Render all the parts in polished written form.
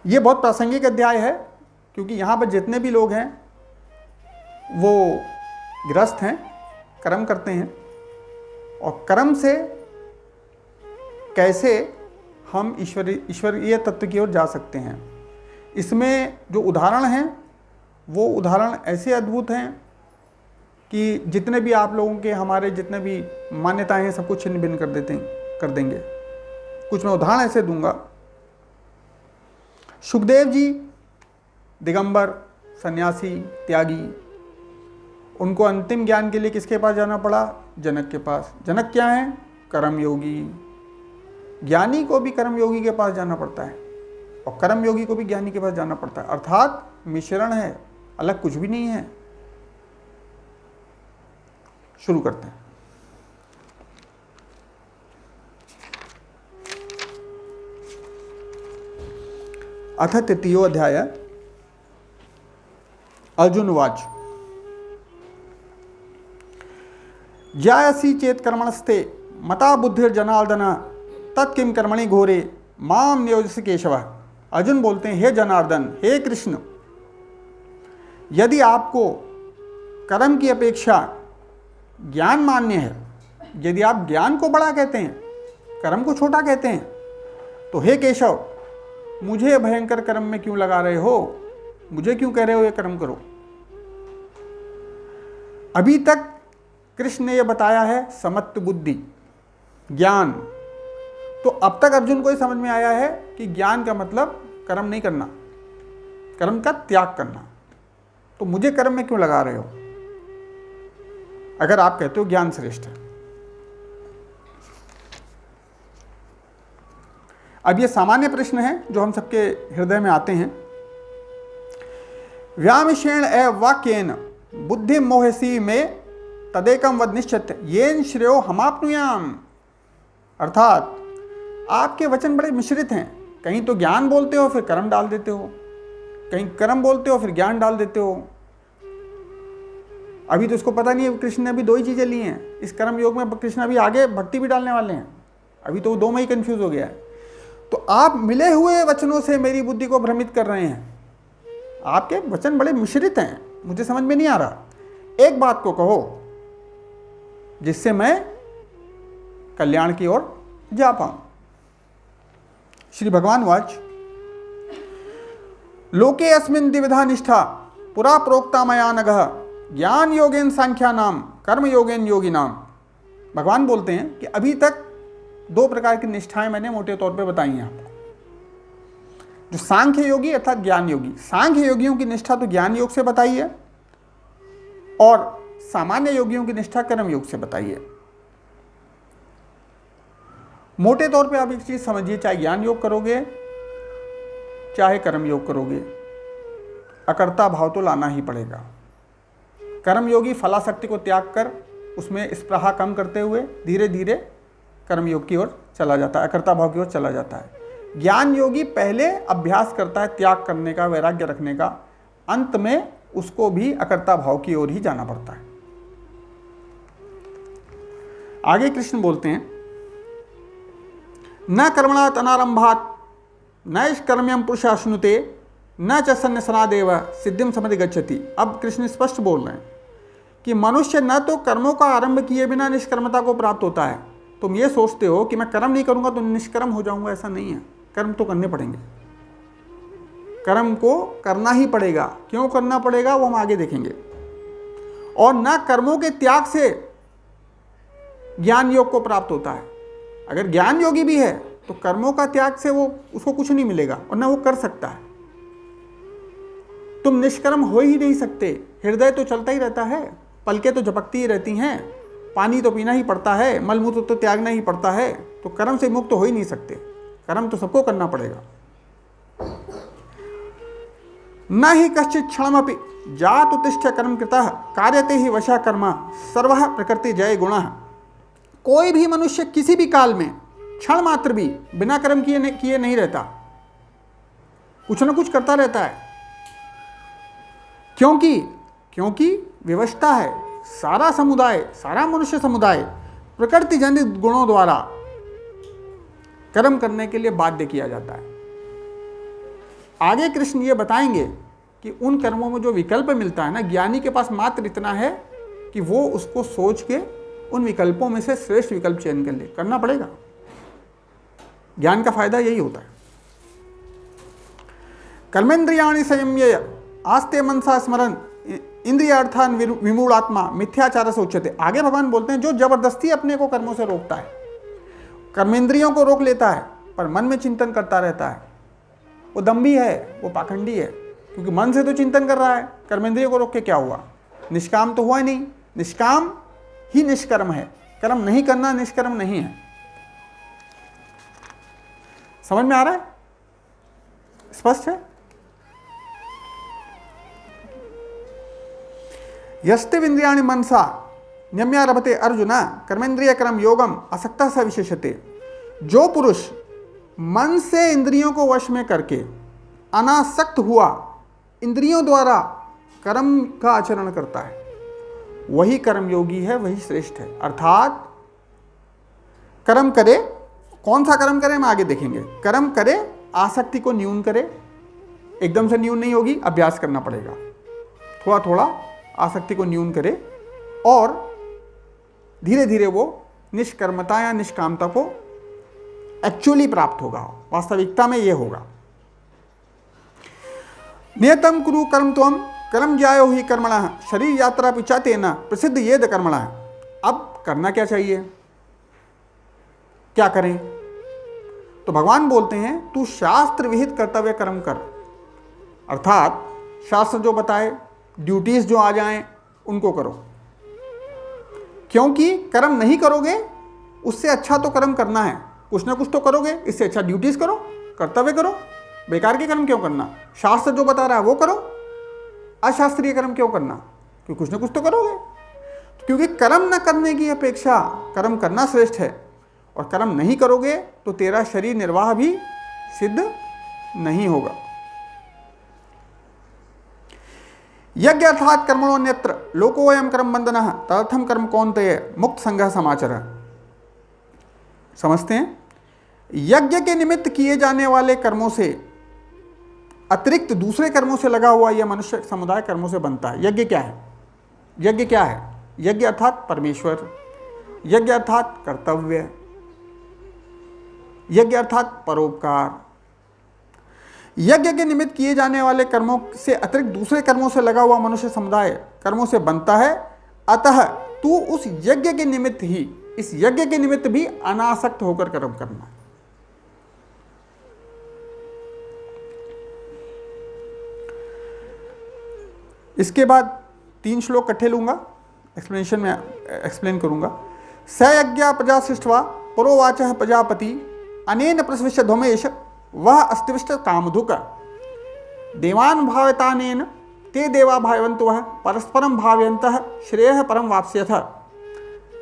ये बहुत प्रासंगिक अध्याय है, क्योंकि यहाँ पर जितने भी लोग हैं वो गृहस्थ हैं, कर्म करते हैं, और कर्म से कैसे हम ईश्वरीय तत्व की ओर जा सकते हैं। इसमें जो उदाहरण हैं वो उदाहरण ऐसे अद्भुत हैं कि जितने भी आप लोगों के हमारे जितने भी मान्यताएं हैं सबको छिन्न भिन्न कर देंगे। कुछ मैं उदाहरण ऐसे दूंगा। सुखदेव जी दिगंबर, सन्यासी, त्यागी, उनको अंतिम ज्ञान के लिए किसके पास जाना पड़ा? जनक के पास। जनक क्या है? कर्मयोगी। ज्ञानी को भी कर्मयोगी के पास जाना पड़ता है और कर्मयोगी को भी ज्ञानी के पास जाना पड़ता है, अर्थात मिश्रण है, अलग कुछ भी नहीं है। शुरू करते हैं। अथ तृतीयो अध्याय। अर्जुन उवाच ज्यायसी चेत कर्मणस्ते मता बुद्धिर्जनार्दन तत्किं कर्मणि घोरे माम नियोजसी केशव। अर्जुन बोलते हैं, हे जनार्दन, हे कृष्ण, यदि आपको कर्म की अपेक्षा ज्ञान मान्य है, यदि आप ज्ञान को बड़ा कहते हैं, कर्म को छोटा कहते हैं, तो हे केशव, मुझे भयंकर कर्म में क्यों लगा रहे हो? मुझे क्यों कह रहे हो ये कर्म करो? अभी तक कृष्ण ने यह बताया है समत्व बुद्धि, ज्ञान। तो अब तक अर्जुन को ही समझ में आया है कि ज्ञान का मतलब कर्म नहीं करना, कर्म का त्याग करना। तो मुझे कर्म में क्यों लगा रहे हो, अगर आप कहते हो ज्ञान श्रेष्ठ है? अब ये सामान्य प्रश्न है जो हम सबके हृदय में आते हैं। व्यामिषेण एव वाक्येन बुद्धि मोहसी में तदेकम वद निश्चित येन श्रेयो हमाप्नुयाम। अर्थात आपके वचन बड़े मिश्रित हैं, कहीं तो ज्ञान बोलते हो फिर कर्म डाल देते हो, कहीं कर्म बोलते हो फिर ज्ञान डाल देते हो। अभी तो उसको पता नहीं है, कृष्ण ने अभी दो ही चीजें ली हैं इस कर्म योग में। कृष्ण अभी आगे भक्ति भी डालने वाले हैं, अभी तो वो दो में ही कंफ्यूज हो गया है। तो आप मिले हुए वचनों से मेरी बुद्धि को भ्रमित कर रहे हैं। आपके वचन बड़े मिश्रित हैं, मुझे समझ में नहीं आ रहा। एक बात को कहो जिससे मैं कल्याण की ओर जा पाऊं। श्री भगवान वाच लोके अस्मिन् द्विविधा निष्ठा पुरा प्रोक्ता मया नघः ज्ञान योगेन सांख्या नाम कर्म योगेन योगी नाम। भगवान बोलते हैं कि अभी तक दो प्रकार की निष्ठाएं मैंने मोटे तौर पे बताई हैं आपको। जो सांख्य योगी अर्थात ज्ञान योगी, सांख्य योगियों की निष्ठा तो ज्ञान योग से बताई है और सामान्य योगियों की निष्ठा कर्म योग से बताई है। मोटे तौर पे आप एक चीज समझिए, चाहे ज्ञान योग करोगे चाहे कर्म योग करोगे, अकर्ता भाव तो लाना ही पड़ेगा। कर्म योगी फलाशक्ति को त्याग कर उसमें स्पृहा कम करते हुए धीरे धीरे कर्म योग की ओर चला जाता है, अकर्ता भाव की ओर चला जाता है। ज्ञान योगी पहले अभ्यास करता है त्याग करने का, वैराग्य रखने का, अंत में उसको भी अकर्ता भाव की ओर ही जाना पड़ता है। आगे कृष्ण बोलते हैं, न कर्मणात् अनारंभात् नैष्कर्म्यं पुरुषः अश्नुते न च सन्न्यसनादेव सिद्धिं समधिगच्छति। अब कृष्ण स्पष्ट बोल रहे हैं कि मनुष्य न तो कर्मों का आरंभ किए बिना निष्कर्मता को प्राप्त होता है। तुम ये सोचते हो कि मैं कर्म नहीं करूंगा तो निष्कर्म हो जाऊंगा, ऐसा नहीं है। कर्म तो करने पड़ेंगे, कर्म को करना ही पड़ेगा। क्यों करना पड़ेगा वो हम आगे देखेंगे। और न कर्मों के त्याग से ज्ञान योग को प्राप्त होता है। अगर ज्ञान योगी भी है तो कर्मों का त्याग से वो उसको कुछ नहीं मिलेगा और न वो कर सकता है। तुम निष्कर्म हो ही नहीं सकते। हृदय तो चलता ही रहता है, पलकें तो झपकती ही रहती हैं, पानी तो पीना ही पड़ता है, मलमूत्र तो त्यागना ही पड़ता है। तो कर्म से मुक्त हो ही नहीं सकते, कर्म तो सबको करना पड़ेगा। न ही कश्चित् क्षणमपि जात उत्तिष्ठ कर्म कृतः कार्यते ही वशः कर्म सर्वः प्रकृति जय गुणः। कोई भी मनुष्य किसी भी काल में क्षण मात्र भी बिना कर्म किए नहीं रहता, कुछ न कुछ करता रहता है। क्योंकि व्यवस्था है। सारा समुदाय, सारा मनुष्य समुदाय प्रकृति जनित गुणों द्वारा कर्म करने के लिए बाध्य किया जाता है। आगे कृष्ण ये बताएंगे कि उन कर्मों में जो विकल्प मिलता है ना, ज्ञानी के पास मात्र इतना है कि वो उसको सोच के उन विकल्पों में से श्रेष्ठ विकल्प चयन कर ले, करना पड़ेगा। ज्ञान का फायदा यही होता है। कर्मेंद्रियाणि संयम्य आस्ते मनसा स्मरण इंद्रियार्थान विमूढ़ात्मा मिथ्याचार से उच्यते। आगे भगवान बोलते हैं जो जबरदस्ती अपने को कर्मों से रोकता है, कर्मेंद्रियों को रोक लेता है पर मन में चिंतन करता रहता है, वो दम्भी है, वो पाखंडी है। क्योंकि मन से तो चिंतन कर रहा है, कर्मेंद्रियों को रोक के क्या हुआ? निष्काम तो हुआ ही नहीं। निष्काम ही निष्कर्म है, कर्म नहीं करना निष्कर्म नहीं है। समझ में आ रहा है? स्पष्ट है? यस्तेन्द्रियाणि मनसा न्यम्यारभते अर्जुन कर्मेंद्रिय कर्म योगम असक्तः स विशेषते। जो पुरुष मन से इंद्रियों को वश में करके अनासक्त हुआ इंद्रियों द्वारा कर्म का आचरण करता है, वही कर्मयोगी है, वही श्रेष्ठ है। अर्थात कर्म करे, कौन सा कर्म करे हम आगे देखेंगे। कर्म करे, आसक्ति को न्यून करे, एकदम से न्यून नहीं होगी, अभ्यास करना पड़ेगा। थोड़ा थोड़ा आसक्ति को न्यून करे और धीरे धीरे वो निष्कर्मता या निष्कामता को एक्चुअली प्राप्त होगा, वास्तविकता में ये होगा। नियतम कुरु कर्म त्वम कर्म ज्यायो ही कर्मणः शरीर यात्रा पिचा तेना प्रसिद्ध येद कर्मणः। अब करना क्या चाहिए, क्या करें? तो भगवान बोलते हैं तू शास्त्र विहित कर्तव्य कर्म कर। अर्थात शास्त्र जो बताए, ड्यूटीज जो आ जाएं उनको करो। क्योंकि कर्म नहीं करोगे उससे अच्छा तो कर्म करना है, कुछ ना कुछ तो करोगे, इससे अच्छा ड्यूटीज करो, कर्तव्य करो। बेकार के कर्म क्यों करना? शास्त्र जो बता रहा है वो करो, अशास्त्रीय कर्म क्यों करना? क्योंकि कुछ ना कुछ तो करोगे। क्योंकि कर्म न करने की अपेक्षा कर्म करना श्रेष्ठ है, और कर्म नहीं करोगे तो तेरा शरीर निर्वाह भी सिद्ध नहीं होगा। यज्ञ अर्थात कर्मणोन्यत्र लोकोयम कर्म बंधनः तदर्थम कर्म कौन्तेय मुक्त संगः समाचरः। समझते हैं? यज्ञ के निमित्त किए जाने वाले कर्मों से अतिरिक्त दूसरे कर्मों से लगा हुआ यह मनुष्य समुदाय कर्मों से बनता है। यज्ञ क्या है? यज्ञ क्या है? यज्ञ अर्थात परमेश्वर, यज्ञ अर्थात कर्तव्य, यज्ञ अर्थात परोपकार। यज्ञ के निमित्त किए जाने वाले कर्मों से अतिरिक्त दूसरे कर्मों से लगा हुआ मनुष्य समुदाय कर्मों से बनता है। अतः तू उस यज्ञ के निमित्त ही, इस यज्ञ के निमित्त भी अनासक्त होकर कर्म करना। इसके बाद 3 श्लोक इकट्ठे लूंगा, एक्सप्लेनेशन में एक्सप्लेन करूंगा। स यज्ञ प्रजा सृष्ट्वा पुरोवाचः प्रजापति अनेन प्रसविष्य धूमेश वह अस्तिविष्ट कामधुक देवान भावतानेन ते देवा भावयन्तु वह परस्परम भावयन्तः श्रेयः परम वाप्स्यथ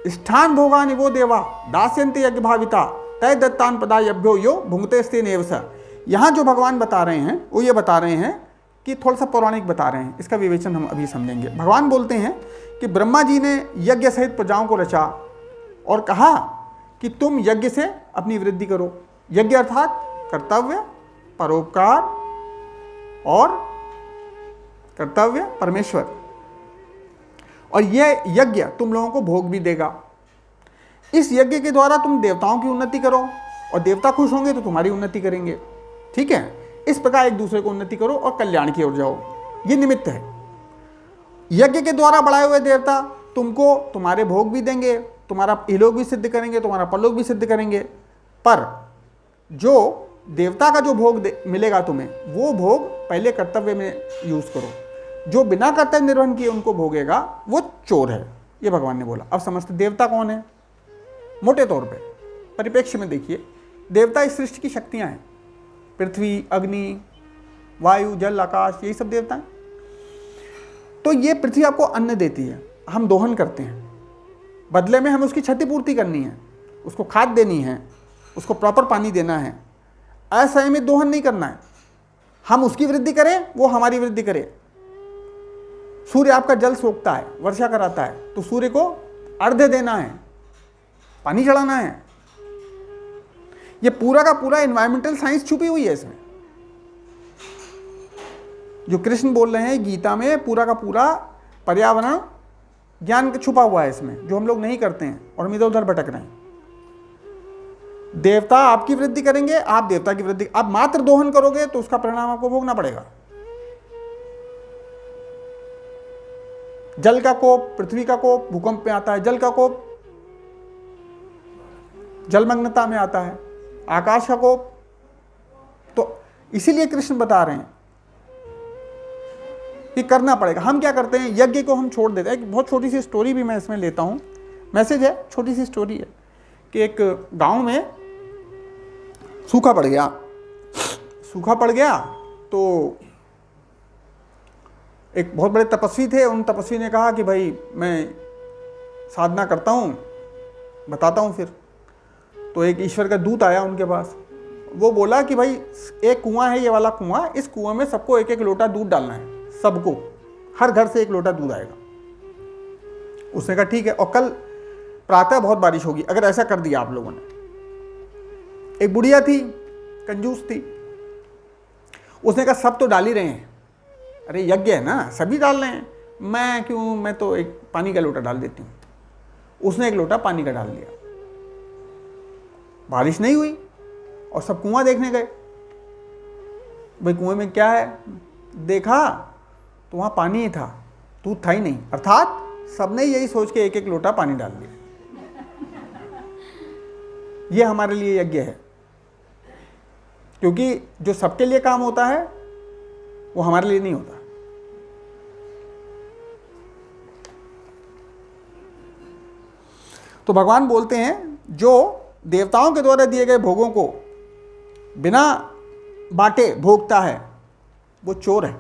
स्थान भोगानि वो देवा दास्यन्ते यज्ञ भाविता तय दत्तान पदायभ्यो यो भुंगते स्ते नेव स। यहाँ जो भगवान बता रहे हैं वो ये बता रहे हैं कि थोड़ा सा पौराणिक बता रहे हैं, इसका विवेचन हम अभी समझेंगे। भगवान बोलते हैं कि ब्रह्मा जी ने यज्ञ सहित प्रजाओं को रचा और कहा कि तुम यज्ञ से अपनी वृद्धि करो। यज्ञ अर्थात कर्तव्य, परोपकार और कर्तव्य परमेश्वर, और यह यज्ञ तुम लोगों को भोग भी देगा। इस यज्ञ के द्वारा तुम देवताओं की उन्नति करो और देवता खुश होंगे तो तुम्हारी उन्नति करेंगे। ठीक है? इस प्रकार एक दूसरे को उन्नति करो और कल्याण की ओर जाओ, ये निमित्त है। यज्ञ के द्वारा बढ़ाए हुए देवता तुमको तुम्हारे भोग भी देंगे, तुम्हारा इहलोक भी सिद्ध करेंगे, तुम्हारा परलोक भी सिद्ध करेंगे। पर जो देवता का जो भोग मिलेगा तुम्हें, वो भोग पहले कर्तव्य में यूज करो। जो बिना कर्तव्य निर्वहन किए उनको भोगेगा वो चोर है, ये भगवान ने बोला। अब समझते देवता कौन है? मोटे तौर पे परिप्रेक्ष्य में देखिए, देवता इस सृष्टि की शक्तियां हैं। पृथ्वी, अग्नि, वायु, जल, आकाश, यही सब देवता हैं। तो ये पृथ्वी आपको अन्न देती है, हम दोहन करते हैं, बदले में हमें उसकी क्षतिपूर्ति करनी है, उसको खाद देनी है, उसको प्रॉपर पानी देना है। असंयमित दोहन नहीं करना है, हम उसकी वृद्धि करें, वो हमारी वृद्धि करे। सूर्य आपका जल सोखता है, वर्षा कराता है, तो सूर्य को अर्घ्य देना है, पानी चढ़ाना है। ये पूरा का पूरा एनवायरमेंटल साइंस छुपी हुई है इसमें। जो कृष्ण बोल रहे हैं गीता में, पूरा का पूरा पर्यावरण ज्ञान छुपा हुआ है इसमें, जो हम लोग नहीं करते हैं और हम इधर उधर भटक रहे हैं। देवता आपकी वृद्धि करेंगे, आप देवता की वृद्धि, आप मात्र दोहन करोगे तो उसका परिणाम आपको भोगना पड़ेगा। जल का कोप, पृथ्वी का कोप भूकंप में आता है, जल का कोप जलमग्नता में आता है, आकाश का कोप। तो इसीलिए कृष्ण बता रहे हैं कि करना पड़ेगा। हम क्या करते हैं, यज्ञ को हम छोड़ देते हैं। एक बहुत छोटी सी स्टोरी भी मैं इसमें लेता हूं, मैसेज है, छोटी सी स्टोरी है कि एक गांव में सूखा पड़ गया। सूखा पड़ गया तो एक बहुत बड़े तपस्वी थे, उन तपस्वी ने कहा कि भाई मैं साधना करता हूँ, बताता हूँ फिर। तो एक ईश्वर का दूत आया उनके पास, वो बोला कि भाई एक कुआं है, ये वाला कुआं, इस कुआं में सबको एक एक लोटा दूध डालना है, सबको, हर घर से एक लोटा दूध आएगा। उसने कहा ठीक है, और कल प्रातः बहुत बारिश होगी अगर ऐसा कर दिया आप लोगों ने। एक बुढ़िया थी, कंजूस थी, उसने कहा सब तो डाल ही रहे हैं, अरे यज्ञ है ना, सभी डाल रहे हैं, मैं क्यों, मैं तो एक पानी का लोटा डाल देती हूँ। उसने एक लोटा पानी का डाल दिया, बारिश नहीं हुई और सब कुआं देखने गए। भाई कुएं में क्या है, देखा तो वहां पानी ही था, दूध था ही नहीं। अर्थात सबने यही सोच के एक एक लोटा पानी डाल दिया। ये हमारे लिए यज्ञ है, क्योंकि जो सबके लिए काम होता है वो हमारे लिए नहीं होता। तो भगवान बोलते हैं जो देवताओं के द्वारा दिए गए भोगों को बिना बांटे भोगता है वो चोर है।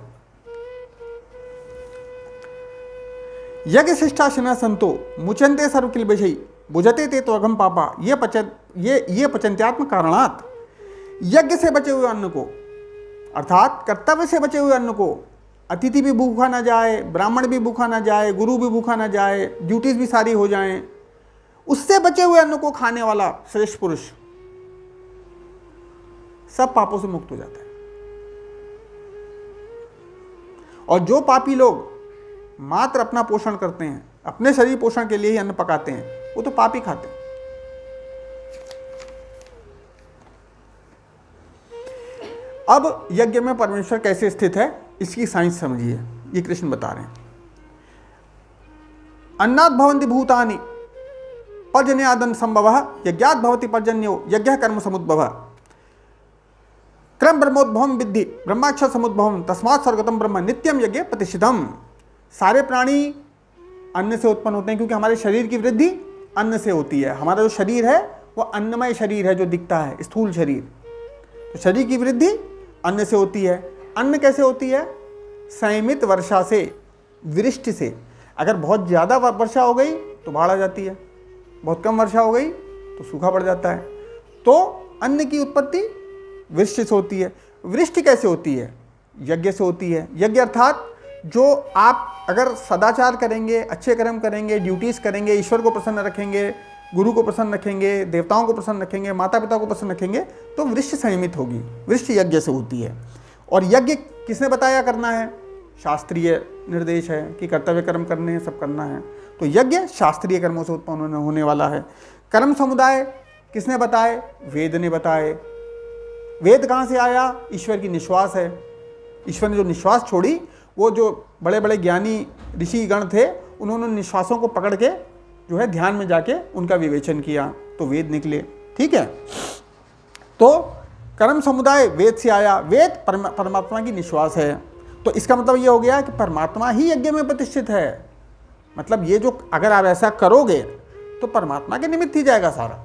यज्ञ शिष्टाशना संतो मुचंते सर्वकिल विषयी बुझते ते तो अघम पापा ये पचंत्यात्म कारणात। यज्ञ से बचे हुए अन्न को, अर्थात कर्तव्य से बचे हुए अन्न को, अतिथि भी भूखा ना जाए, ब्राह्मण भी भूखा ना जाए, गुरु भी भूखा ना जाए, ड्यूटीज भी सारी हो जाएं, उससे बचे हुए अन्न को खाने वाला श्रेष्ठ पुरुष सब पापों से मुक्त हो जाता है। और जो पापी लोग मात्र अपना पोषण करते हैं, अपने शरीर पोषण के लिए ही अन्न पकाते हैं, वो तो पाप ही खाते हैं। अब यज्ञ में परमेश्वर कैसे स्थित है इसकी साइंस समझिए, ये कृष्ण बता रहे हैं। अन्नात् भवन्ति भूतानि पर्जन्यादन संभव यज्ञात् भवति पर्जन्यो यज्ञ कर्म समुद्भव क्रम ब्रह्मोद्भवम विद्धि ब्रह्माक्षर समुद्भवम तस्मात् स्वर्गतम ब्रह्म नित्यम यज्ञ प्रतिष्ठितम। सारे प्राणी अन्न से उत्पन्न होते हैं, क्योंकि हमारे शरीर की वृद्धि अन्न से होती है। हमारा जो शरीर है वो अन्नमय शरीर है जो दिखता है, स्थूल शरीर। तो शरीर की वृद्धि अन्न से होती है। अन्न कैसे होती है? संयमित वर्षा से, वृष्टि से। अगर बहुत ज़्यादा वर्षा हो गई तो बाढ़ आ जाती है, बहुत कम वर्षा हो गई तो सूखा पड़ जाता है। तो अन्न की उत्पत्ति वृष्टि से होती है। वृष्टि कैसे होती है? यज्ञ से होती है। यज्ञ अर्थात जो आप अगर सदाचार करेंगे, अच्छे कर्म करेंगे, ड्यूटीज़ करेंगे, ईश्वर को प्रसन्न रखेंगे, गुरु को प्रसन्न रखेंगे, देवताओं को प्रसन्न रखेंगे, माता पिता को प्रसन्न रखेंगे, तो वृष्टि संयमित होगी। वृष्टि यज्ञ से होती है। और यज्ञ किसने बताया करना है? शास्त्रीय निर्देश है कि कर्तव्य कर्म करने हैं, सब करना है। तो यज्ञ शास्त्रीय कर्मों से उत्पन्न होने वाला है। कर्म समुदाय किसने बताए? वेद ने बताए। वेद कहाँ से आया? ईश्वर की निश्वास है। ईश्वर ने जो निश्वास छोड़ी, वो जो बड़े बड़े ज्ञानी ऋषि गण थे, उन्होंने निश्वासों को पकड़ के जो है ध्यान में जाके उनका विवेचन किया, तो वेद निकले। ठीक है, तो कर्म समुदाय वेद से आया। वेद परमात्मा की निश्वास है। तो इसका मतलब ये हो गया कि परमात्मा ही यज्ञ में प्रतिष्ठित है। मतलब ये जो अगर आप ऐसा करोगे तो परमात्मा के निमित्त ही जाएगा सारा।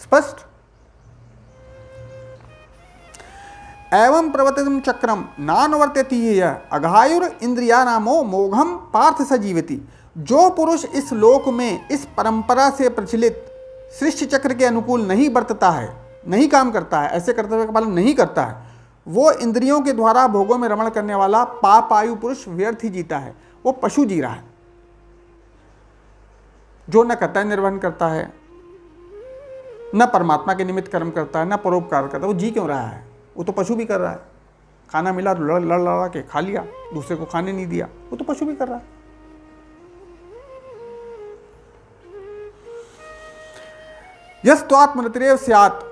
स्पष्ट? एवं प्रवर्तितम चक्रम नानुवर्त्यति अघायुर इंद्रिया नामो मोघम पार्थ स जीवति। जो पुरुष इस लोक में इस परंपरा से प्रचलित सृष्टि चक्र के अनुकूल नहीं बरतता है, नहीं काम करता है, ऐसे कर्तव्य का पालन नहीं करता है, वो इंद्रियों के द्वारा भोगों में रमण करने वाला पापायु पुरुष व्यर्थ ही जीता है। वो पशु जी रहा है, जो न कर्तव्य निर्वहन करता है, न परमात्मा के निमित्त कर्म करता है, न परोपकार करता है। वो जी क्यों रहा है? वो तो पशु भी कर रहा है, खाना मिला लड़ लड़ लड़ा के खा लिया, दूसरे को खाने नहीं दिया, वो तो पशु भी कर रहा है। यस्त्वात्मरतिरेव स्यात्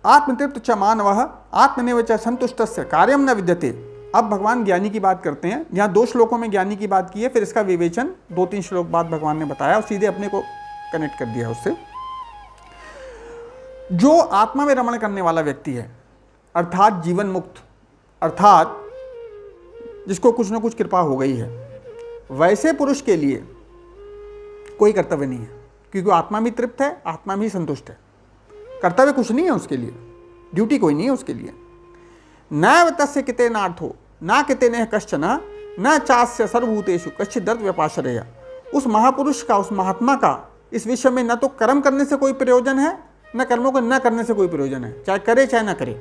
आत्मतृप्त च मानवः आत्मनेव च संतुष्टस्य कार्यम न विद्यते। अब भगवान ज्ञानी की बात करते हैं। यहाँ 2 श्लोकों में ज्ञानी की बात की है, फिर इसका विवेचन 2-3 श्लोक बाद भगवान ने बताया और सीधे अपने को कनेक्ट कर दिया उससे। जो आत्मा में रमण करने वाला व्यक्ति है, अर्थात जीवन मुक्त, अर्थात जिसको कुछ ना कुछ कृपा हो गई है, वैसे पुरुष के लिए कोई कर्तव्य नहीं है, क्योंकि आत्मा भी तृप्त है, आत्मा भी संतुष्ट है। कर्तव्य कुछ नहीं है उसके लिए, ड्यूटी कोई नहीं है उसके लिए। नैव तस्य किते नार्थो न किते नेह कश्चन न चास्य सर्वभूतेषु कश्चित् दर्द व्यपाश्रय। उस महापुरुष का, उस महात्मा का इस विश्व में न तो कर्म करने से कोई प्रयोजन है, न कर्मों को न करने से कोई प्रयोजन है, चाहे करे चाहे ना करे,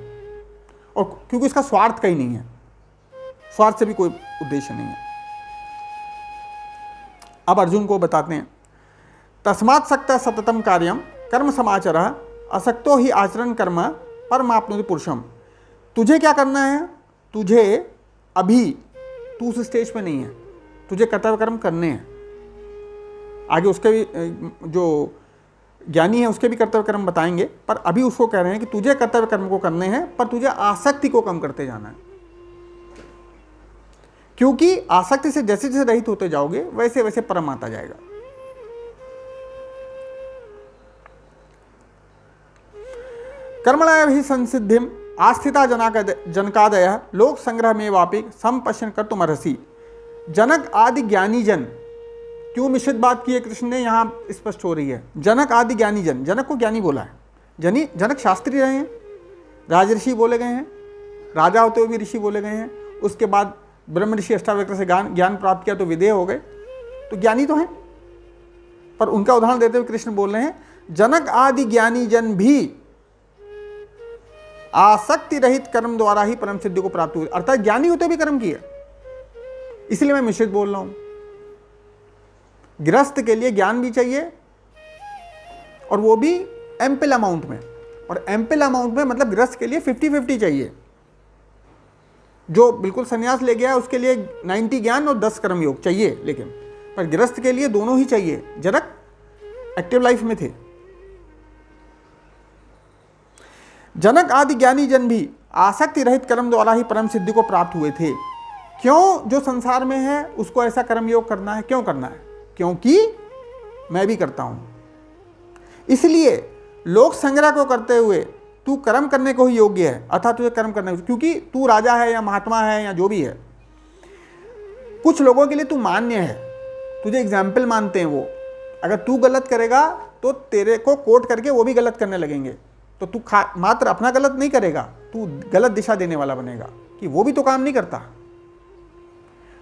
और क्योंकि उसका स्वार्थ कहीं नहीं है, स्वार्थ से भी कोई उद्देश्य नहीं है। अब अर्जुन को बताते हैं, तस्मात् सक्तः सततम कार्यम कर्म समाचरः असक्तो ही आचरण कर्म परमाप्नोति पुरुषम। तुझे क्या करना है? तुझे अभी, तू उस स्टेज पे नहीं है, तुझे कर्तव्य कर्म करने हैं। आगे उसके भी जो ज्ञानी है उसके भी कर्तव्य कर्म बताएंगे, पर अभी उसको कह रहे हैं कि तुझे कर्तव्य कर्म को करने हैं, पर तुझे आसक्ति को कम करते जाना है। क्योंकि आसक्ति से जैसे जैसे रहित होते जाओगे वैसे वैसे परम आता जाएगा। कर्मणा ही संसिद्धिम आस्थिता जनकादय लोक संग्रह में वापि संपश्यन कर्तुमर्हसि। जनक आदि ज्ञानी जन, क्यों मिश्रित बात की है कृष्ण ने, यहाँ स्पष्ट हो रही है। जनक आदि ज्ञानी जन, जनक को ज्ञानी बोला है। जनक शास्त्री रहे हैं, राजऋषि बोले गए हैं, राजा होते हुए भी ऋषि बोले गए हैं। उसके बाद ब्रह्म ऋषि अष्टावक्र से ज्ञान प्राप्त किया तो विदेह हो गए, तो ज्ञानी तो हैं। पर उनका उदाहरण देते हुए कृष्ण बोल रहे हैं, जनक आदि ज्ञानी जन भी आसक्ति रहित कर्म द्वारा ही परम सिद्धि को प्राप्त हुए, अर्थात ज्ञानी होते भी कर्म किए। इसलिए मैं मिश्रित बोल रहा हूं। गृहस्थ के लिए ज्ञान भी चाहिए, और वो भी एम्पल अमाउंट में, और एम्पल अमाउंट में मतलब गृहस्थ के लिए 50-50 चाहिए। जो बिल्कुल संन्यास ले गया है उसके लिए 90 ज्ञान और 10 कर्म योग चाहिए, लेकिन पर गृहस्थ के लिए दोनों ही चाहिए। जनक एक्टिव लाइफ में थे। जनक आदि ज्ञानी जन भी आसक्ति रहित कर्म द्वारा ही परम सिद्धि को प्राप्त हुए थे। क्यों? जो संसार में है उसको ऐसा कर्म योग करना है। क्यों करना है? क्योंकि मैं भी करता हूं, इसलिए लोक संग्रह को करते हुए तू कर्म करने को ही योग्य है, अर्थात तुझे कर्म करने, क्योंकि तू राजा है या महात्मा है या जो भी है। कुछ लोगों के लिए तू मान्य है, तुझे एग्जाम्पल मानते हैं वो। अगर तू गलत करेगा तो तेरे को कोट करके वो भी गलत करने लगेंगे, तो तू मात्र अपना गलत नहीं करेगा, तू गलत दिशा देने वाला बनेगा कि वो भी तो काम नहीं करता।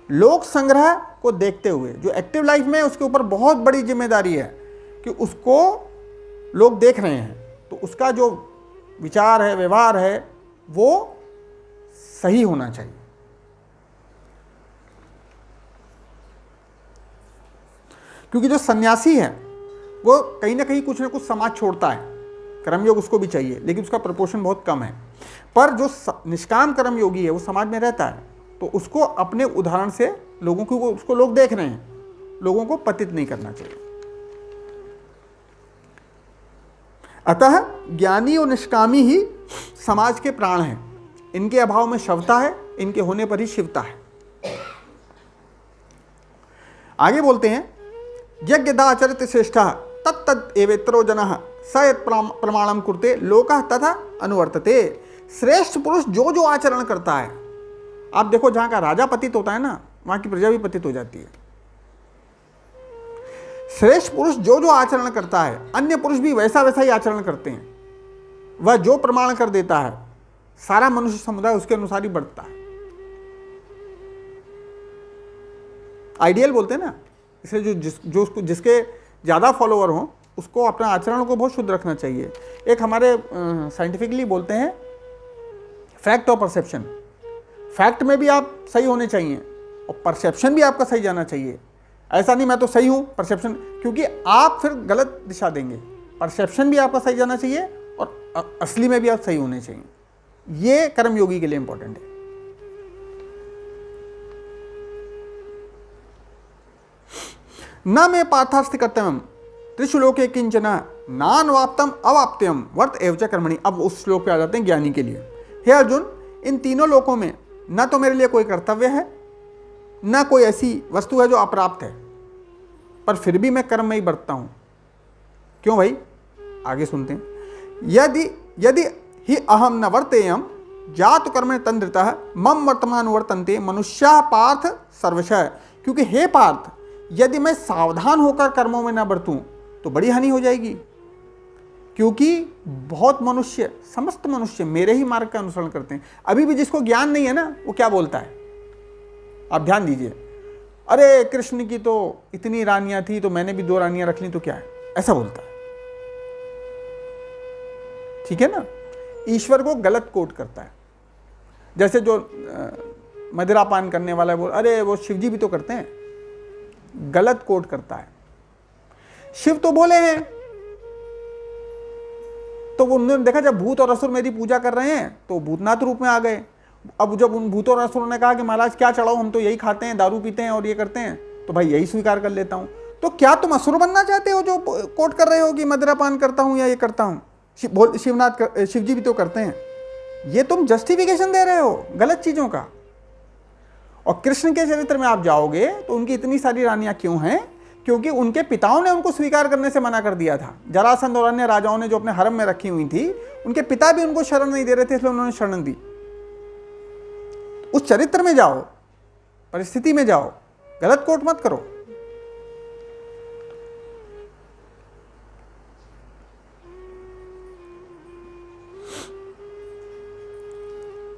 लोक संग्रह को देखते हुए जो एक्टिव लाइफ में उसके ऊपर बहुत बड़ी जिम्मेदारी है कि उसको लोग देख रहे हैं, तो उसका जो विचार है, व्यवहार है, वो सही होना चाहिए। क्योंकि जो सन्यासी है वो कहीं ना कहीं कुछ ना कुछ समाज छोड़ता है। कर्मयोग उसको भी चाहिए, लेकिन उसका प्रपोर्शन बहुत कम है। पर जो निष्काम कर्मयोगी है वो समाज में रहता है, तो उसको अपने उदाहरण से लोगों को, उसको लोग देख रहे हैं, लोगों को पतित नहीं करना चाहिए। अतः ज्ञानी और निष्कामी ही समाज के प्राण हैं। इनके अभाव में शवता है, इनके होने पर ही शिवता है। आगे बोलते हैं, यज्ञदाचरित श्रेष्ठ तत्तद एवेत्रो जनः स यत् प्रमाणम कुरुते लोकः तथा अनुवर्तते। श्रेष्ठ पुरुष जो जो आचरण करता है, आप देखो जहां का राजा पतित होता है ना, वहां की प्रजा भी पतित हो जाती है। श्रेष्ठ पुरुष जो जो आचरण करता है, अन्य पुरुष भी वैसा वैसा ही आचरण करते हैं। वह जो प्रमाण कर देता है, सारा मनुष्य समुदाय उसके अनुसार ही बढ़ता है। आइडियल बोलते हैं ना, इसलिए जिसके ज़्यादा फॉलोअर हों उसको अपने आचरण को बहुत शुद्ध रखना चाहिए। एक हमारे साइंटिफिकली बोलते हैं फैक्ट और परसेप्शन। फैक्ट में भी आप सही होने चाहिए और परसेप्शन भी आपका सही जाना चाहिए। ऐसा नहीं मैं तो सही हूँ, परसेप्शन, क्योंकि आप फिर गलत दिशा देंगे। परसेप्शन भी आपका सही जाना चाहिए और असली में भी आप सही होने चाहिए। ये कर्मयोगी के लिए इंपॉर्टेंट है। न मे पार्थास्ति कर्तव्यम त्रिशुलोके किंचन नानवाप्तम अवाप्त्यम वर्त एवच कर्मणि। अब उस श्लोक पे आ जाते हैं ज्ञानी के लिए। हे अर्जुन, इन तीनों लोकों में न तो मेरे लिए कोई कर्तव्य है, न कोई ऐसी वस्तु है जो अप्राप्त है, पर फिर भी मैं कर्म में ही बरतता हूं। क्यों भाई? आगे सुनते हैं। यदि यदि ही अहम न वर्तेयम जात कर्म तंद्रितः मम वर्तमान वर्तन्ते मनुष्या पार्थ सर्वशः। क्योंकि हे पार्थ, यदि मैं सावधान होकर कर्मों में न बरतूं तो बड़ी हानि हो जाएगी। क्योंकि बहुत मनुष्य, समस्त मनुष्य मेरे ही मार्ग का अनुसरण करते हैं। अभी भी जिसको ज्ञान नहीं है ना, वो क्या बोलता है, आप ध्यान दीजिए, अरे कृष्ण की तो इतनी रानियां थी तो मैंने भी 2 रानियां रख ली तो क्या है, ऐसा बोलता है। ठीक है ना? ईश्वर को गलत कोट करता है। जैसे जो मदिरा पान करने वाला है, बोल अरे वो शिव जी भी तो करते हैं, गलत कोट करता है। शिव तो बोले हैं, तो उन्होंने देखा जब भूत और असुर मेरी पूजा कर रहे हैं तो भूतनाथ रूप में आ गए। अब जब उन भूतों और असुरों ने कहा कि महाराज क्या चढ़ाओ, हम तो यही खाते हैं, दारू पीते हैं और ये करते हैं, तो भाई यही स्वीकार कर लेता हूं। तो क्या तुम असुर बनना चाहते हो जो कोट कर रहे हो कि मदिरा पान करता हूं या ये करता हूं? शिव जी भी तो करते हैं। ये तुम जस्टिफिकेशन दे रहे हो गलत चीजों का। और कृष्ण के चरित्र में आप जाओगे तो उनकी इतनी सारी रानियां क्यों हैं? क्योंकि उनके पिताओं ने उनको स्वीकार करने से मना कर दिया था। जरासंध और अन्य राजाओं ने जो अपने हरम में रखी हुई थी, उनके पिता भी उनको शरण नहीं दे रहे थे, इसलिए उन्होंने शरण दी। उस चरित्र में जाओ, परिस्थिति में जाओ, गलत कोट मत करो।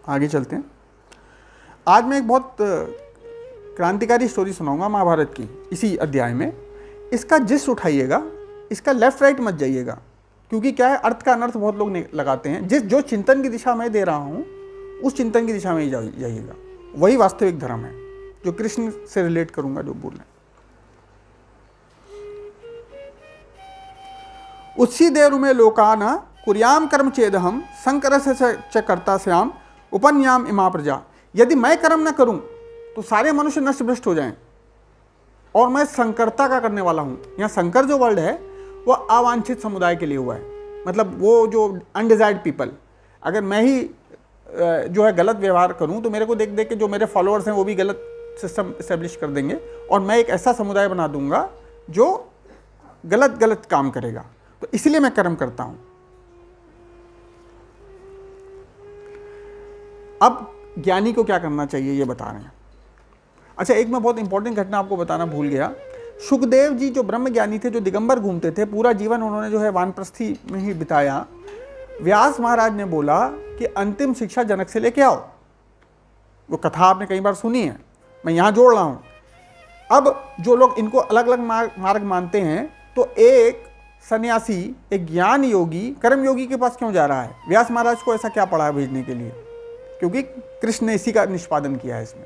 आगे चलते हैं। आज मैं एक बहुत क्रांतिकारी स्टोरी सुनाऊंगा महाभारत की, इसी अध्याय में। इसका जिस्ट उठाइएगा, इसका लेफ्ट राइट मत जाइएगा, क्योंकि क्या है, अर्थ का अनर्थ बहुत लोग लगाते हैं। जो चिंतन की दिशा मैं दे रहा हूं, उस चिंतन की दिशा में ही जाइएगा। वही वास्तविक धर्म है, जो कृष्ण से रिलेट करूंगा जो बोल रहे हैं। उत्सी देव में लोकान कुर्याम कर्म चेदहम संकर से करता श्याम उपन्याम इमा प्रजा। यदि मैं कर्म न करूं तो सारे मनुष्य नष्ट भ्रष्ट हो जाएं, और मैं संकरता का करने वाला हूं। यहाँ संकर जो वर्ड है वो अवांछित समुदाय के लिए हुआ है, मतलब वो जो अनडिजायर्ड पीपल। अगर मैं ही जो है गलत व्यवहार करूं तो मेरे को देख देख के जो मेरे फॉलोअर्स हैं वो भी गलत सिस्टम इस्टेब्लिश कर देंगे, और मैं एक ऐसा समुदाय बना दूंगा जो गलत गलत काम करेगा। तो इसलिए मैं कर्म करता हूं। अब ज्ञानी को क्या करना चाहिए ये बता रहे हैं। अच्छा, एक मैं बहुत इंपॉर्टेंट घटना आपको बताना भूल गया। सुखदेव जी जो ब्रह्म ज्ञानी थे, जो दिगंबर घूमते थे, पूरा जीवन उन्होंने जो है वानप्रस्थी में ही बिताया। व्यास महाराज ने बोला कि अंतिम शिक्षा जनक से लेके आओ। वो कथा आपने कई बार सुनी है, मैं यहाँ जोड़ रहा हूँ। अब जो लोग इनको अलग अलग मार्ग मानते हैं, तो एक सन्यासी, एक ज्ञान योगी, कर्म योगी के पास क्यों जा रहा है? व्यास महाराज को ऐसा क्या पड़ा है भेजने के लिए? क्योंकि कृष्ण ने इसी का निष्पादन किया है इसमें।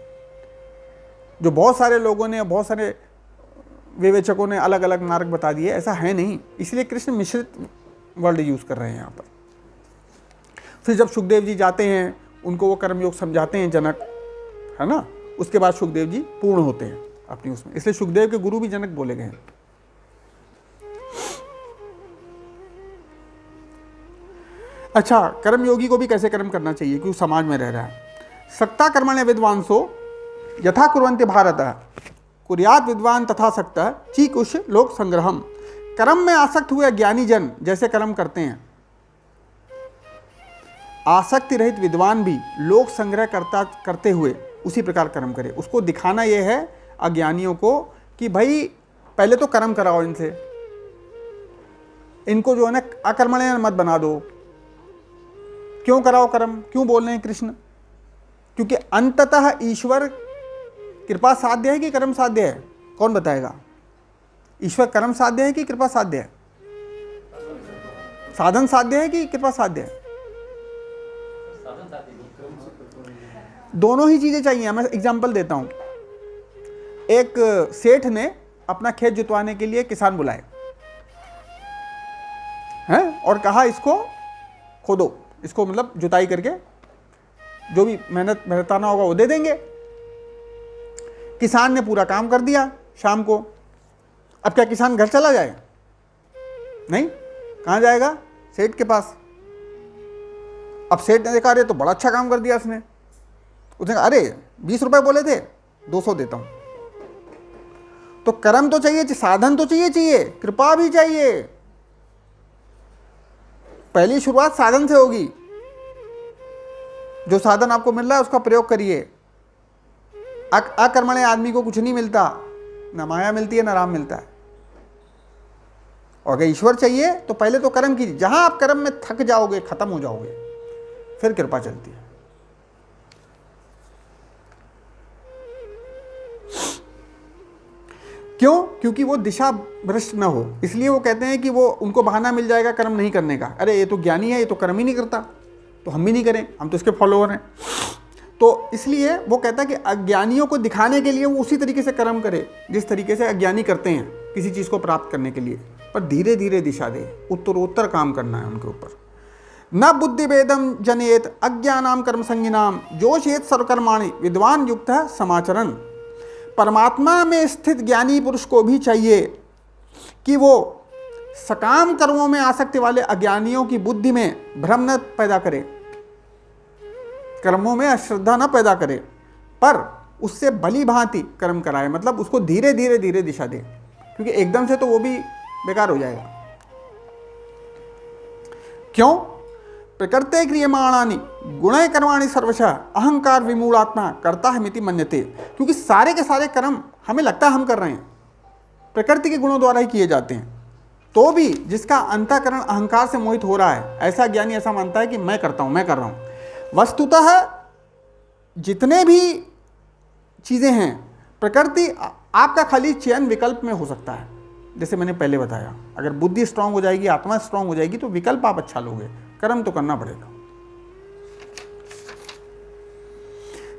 जो बहुत सारे लोगों ने, बहुत सारे विवेचकों ने अलग अलग मार्ग बता दिए, ऐसा है नहीं। इसलिए कृष्ण मिश्रित वर्ड यूज कर रहे हैं यहाँ पर। फिर जब सुखदेव जी जाते हैं, उनको वो कर्मयोग समझाते हैं जनक, है ना, उसके बाद सुखदेव जी पूर्ण होते हैं अपनी उसमें। इसलिए सुखदेव के गुरु भी जनक बोले गए हैं। अच्छा, कर्मयोगी को भी कैसे कर्म करना चाहिए, क्योंकि समाज में रह रहा है। सक्ता कर्मण्य विद्वांसो यथा कुर्वन्ति भारत कुर्यात विद्वान तथा सक्ता चीकुश लोक संग्रहम। कर्म में आसक्त हुए ज्ञानी जन जैसे कर्म करते हैं, आसक्ति रहित विद्वान भी लोक संग्रह करते हुए उसी प्रकार कर्म करे। उसको दिखाना यह है अज्ञानियों को कि भाई पहले तो कर्म कराओ इनसे, इनको जो है ना अकर्मण्य मत बना दो। क्यों कराओ कर्म? क्यों बोल रहे हैं कृष्ण? क्योंकि अंततः ईश्वर कृपा साध्य है कि कर्म साध्य है? कौन बताएगा? ईश्वर कर्म साध्य है कि कृपा साध्य है? साधन साध्य है कि कृपा साध्य है? दोनों ही चीजें चाहिए। मैं एग्जांपल देता हूं। एक सेठ ने अपना खेत जुतवाने के लिए किसान बुलाए हैं और कहा इसको खोदो, इसको मतलब जुताई करके जो भी मेहनताना होगा वो दे देंगे। किसान ने पूरा काम कर दिया। शाम को अब क्या किसान घर चला जाए? नहीं, कहाँ जाएगा? सेठ के पास। अब सेठ ने देखा अरे तो बड़ा अच्छा काम कर दिया उसने कहा अरे 20 रुपए बोले थे 200 देता हूं। तो कर्म तो चाहिए, साधन तो चाहिए, कृपा भी चाहिए। पहली शुरुआत साधन से होगी। जो साधन आपको मिल रहा है उसका प्रयोग करिए। अकर्मण्य आदमी को कुछ नहीं मिलता, ना माया मिलती है ना राम मिलता है। और अगर ईश्वर चाहिए तो पहले तो कर्म कीजिए। जहां आप कर्म में थक जाओगे, खत्म हो जाओगे, फिर कृपा चलती है। क्यों? क्योंकि वो दिशा भ्रष्ट ना हो, इसलिए वो कहते हैं कि वो उनको बहाना मिल जाएगा कर्म नहीं करने का। अरे ये तो ज्ञानी है, ये तो कर्म ही नहीं करता, तो हम भी नहीं करें, हम तो इसके फॉलोअर हैं। तो इसलिए वो कहता है कि अज्ञानियों को दिखाने के लिए वो उसी तरीके से कर्म करे जिस तरीके से अज्ञानी करते हैं किसी चीज़ को प्राप्त करने के लिए, पर धीरे धीरे दिशा दे, उत्तरोत्तर काम करना है उनके ऊपर। न बुद्धि भेदम जनेत अज्ञानाम कर्म संगिनाम जोशेत सर्वकर्माणि विद्वान युक्त समाचरण। परमात्मा में स्थित ज्ञानी पुरुष को भी चाहिए कि वो सकाम कर्मों में आसक्ति वाले अज्ञानियों की बुद्धि में भ्रम न पैदा करे, कर्मों में अश्रद्धा न पैदा करे, पर उससे भली भांति कर्म कराए। मतलब उसको धीरे धीरे धीरे दिशा दे, क्योंकि एकदम से तो वो भी बेकार हो जाएगा। क्यों? प्रकृते क्रियमाणानि गुणे कर्माणि सर्वशः अहंकार विमूढ़ात्मा कर्ता हमिति मन्यते। क्योंकि सारे के सारे कर्म हमें लगता है हम कर रहे हैं, प्रकृति के गुणों द्वारा ही किए जाते हैं। तो भी जिसका अंतःकरण अहंकार से मोहित हो रहा है, ऐसा ज्ञानी ऐसा मानता है कि मैं करता हूं, मैं कर रहा हूं। वस्तुतः जितने भी चीजें हैं, प्रकृति आपका खाली चयन विकल्प में हो सकता है। जैसे मैंने पहले बताया, अगर बुद्धि स्ट्रांग हो जाएगी, आत्मा स्ट्रांग हो जाएगी, तो विकल्प आप अच्छा लोगे, कर्म तो करना पड़ेगा।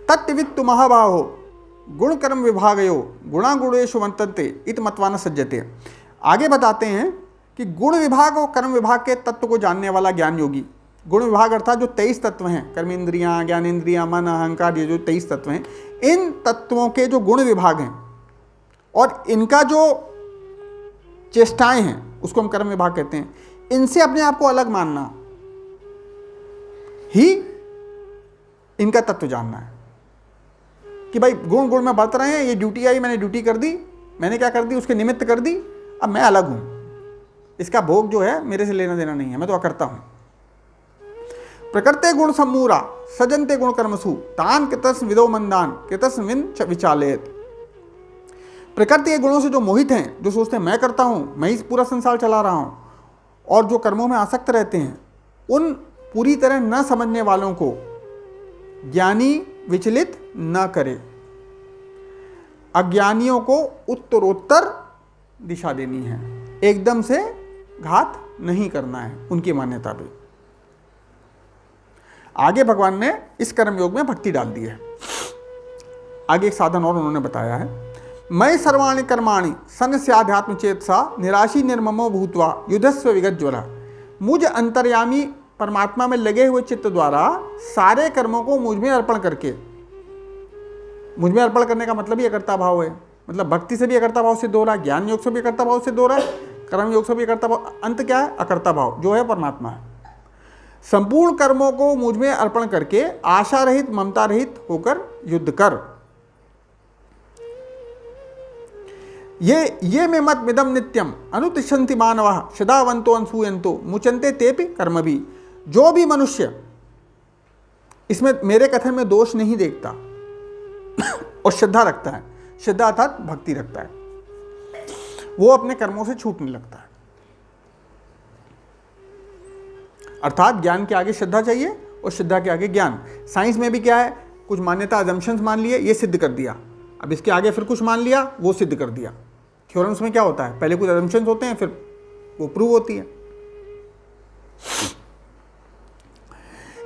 तत्वित्तु महाबाहो गुण कर्म विभागयो गुणा गुणेषु वर्तन्ते इत मत्वा न सज्जते। आगे बताते हैं कि गुण विभाग और कर्म विभाग के तत्व को जानने वाला ज्ञान योगी, गुण विभाग अर्थात जो 23 तत्व हैं, कर्मेंद्रियां, ज्ञानेंद्रियां, मन, अहंकार, ये जो 23 तत्व हैं, इन तत्वों के जो गुण विभाग हैं और इनका जो चेष्टाएं हैं उसको हम कर्म विभाग कहते हैं। इनसे अपने आप को अलग मानना ही इनका तत्व जानना है कि भाई गुण गुण में बरत रहे हैं, ये ड्यूटी आई, मैंने ड्यूटी कर दी, मैंने क्या कर दी, उसके निमित्त कर दी, अब मैं अलग हूं, इसका भोग जो है मेरे से लेना देना नहीं है, मैं तो अकर्ता हूं। प्रकृते गुण सम्मूरा सजनते गुण कर्मसु तान कृतस्न विदो मंदान कृतस्न विन विचालेत। प्रकृति के गुणों से जो मोहित हैं, जो सोचते हैं मैं करता हूं, मैं ही पूरा संसार चला रहा हूं, और जो कर्मों में आसक्त रहते हैं, उन पूरी तरह न समझने वालों को ज्ञानी विचलित न करे। अज्ञानियों को उत्तरोत्तर दिशा देनी है, एकदम से घात नहीं करना है, उनकी मान्यता भी। आगे भगवान ने इस कर्मयोग में भक्ति डाल दी है। आगे एक साधन और उन्होंने बताया है, मैं सर्वाणि कर्माणि सन्स्याध्यात्म चेतसा निराशी निर्ममो भूत्वा युद्धस्व विगज्वला। मुझ अंतर्यामी परमात्मा में लगे हुए चित्त द्वारा सारे कर्मों को मुझ में अर्पण करके, मुझ में अर्पण करने का मतलब ही अकर्ता भाव है। मतलब भक्ति से भी अकर्ता भाव सिद्ध हो रहा है, ज्ञान योग से भी अकर्ता भाव सिद्ध हो रहा है, कर्म योग से भी अकर्ता भाव। अंत क्या है? अकर्ता भाव, जो है परमात्मा है। संपूर्ण कर्मों को मुझ में अर्पण करके आशा रहित, ममता रहित होकर युद्ध कर। ये में मत मिदम नित्यम अनुतिष्ठन्ति मानवः सदावन्तो अनसूयन्तो मुचन्ते तेपि कर्म भी। जो भी मनुष्य इसमें मेरे कथन में दोष नहीं देखता और श्रद्धा रखता है, श्रद्धा अर्थात भक्ति रखता है, वो अपने कर्मों से छूटने लगता है। अर्थात ज्ञान के आगे श्रद्धा चाहिए और श्रद्धा के आगे ज्ञान। साइंस में भी क्या है, कुछ मान्यता अजम्पशंस मान लिए, ये सिद्ध कर दिया, अब इसके आगे फिर कुछ मान लिया, वो सिद्ध कर दिया। थ्योरम्स में क्या होता है, पहले कुछ अजम्पशंस होते हैं, फिर वो प्रूव होती है।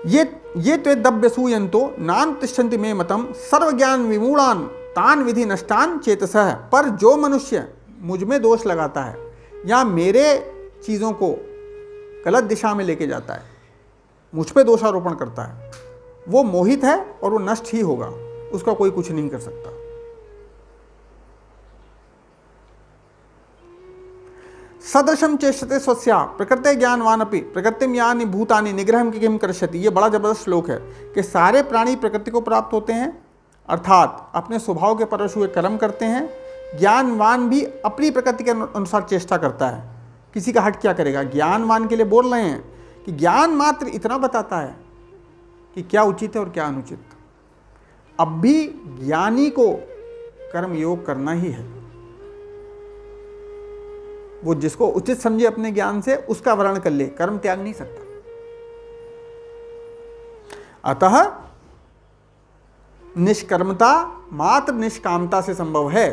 ये तो दब्यसूयन्तो नान तिष्ठन्ति मे मतम सर्वज्ञान विमूढ़ान तान विधि नष्टान चेतसः। पर जो मनुष्य मुझ में दोष लगाता है या मेरे चीज़ों को गलत दिशा में लेके जाता है, मुझ पे दोषारोपण करता है, वो मोहित है और वो नष्ट ही होगा, उसका कोई कुछ नहीं कर सकता। सदृशम चेष्टते स्वस्या प्रकृते ज्ञानवान अपि प्रकृतिम यानि भूतानि निग्रहम किम करशति। ये बड़ा जबरदस्त श्लोक है कि सारे प्राणी प्रकृति को प्राप्त होते हैं, अर्थात अपने स्वभाव के परवश हुए कर्म करते हैं। ज्ञानवान भी अपनी प्रकृति के अनुसार चेष्टा करता है, किसी का हट क्या करेगा। ज्ञानवान के लिए बोल रहे हैं कि ज्ञान मात्र इतना बताता है कि क्या उचित है और क्या अनुचित। अब भी ज्ञानी को कर्म योग करना ही है। वो जिसको उचित समझे अपने ज्ञान से उसका वर्ण कर ले, कर्म त्याग नहीं सकता। अतः निष्कर्मता मात्र निष्कामता से संभव है।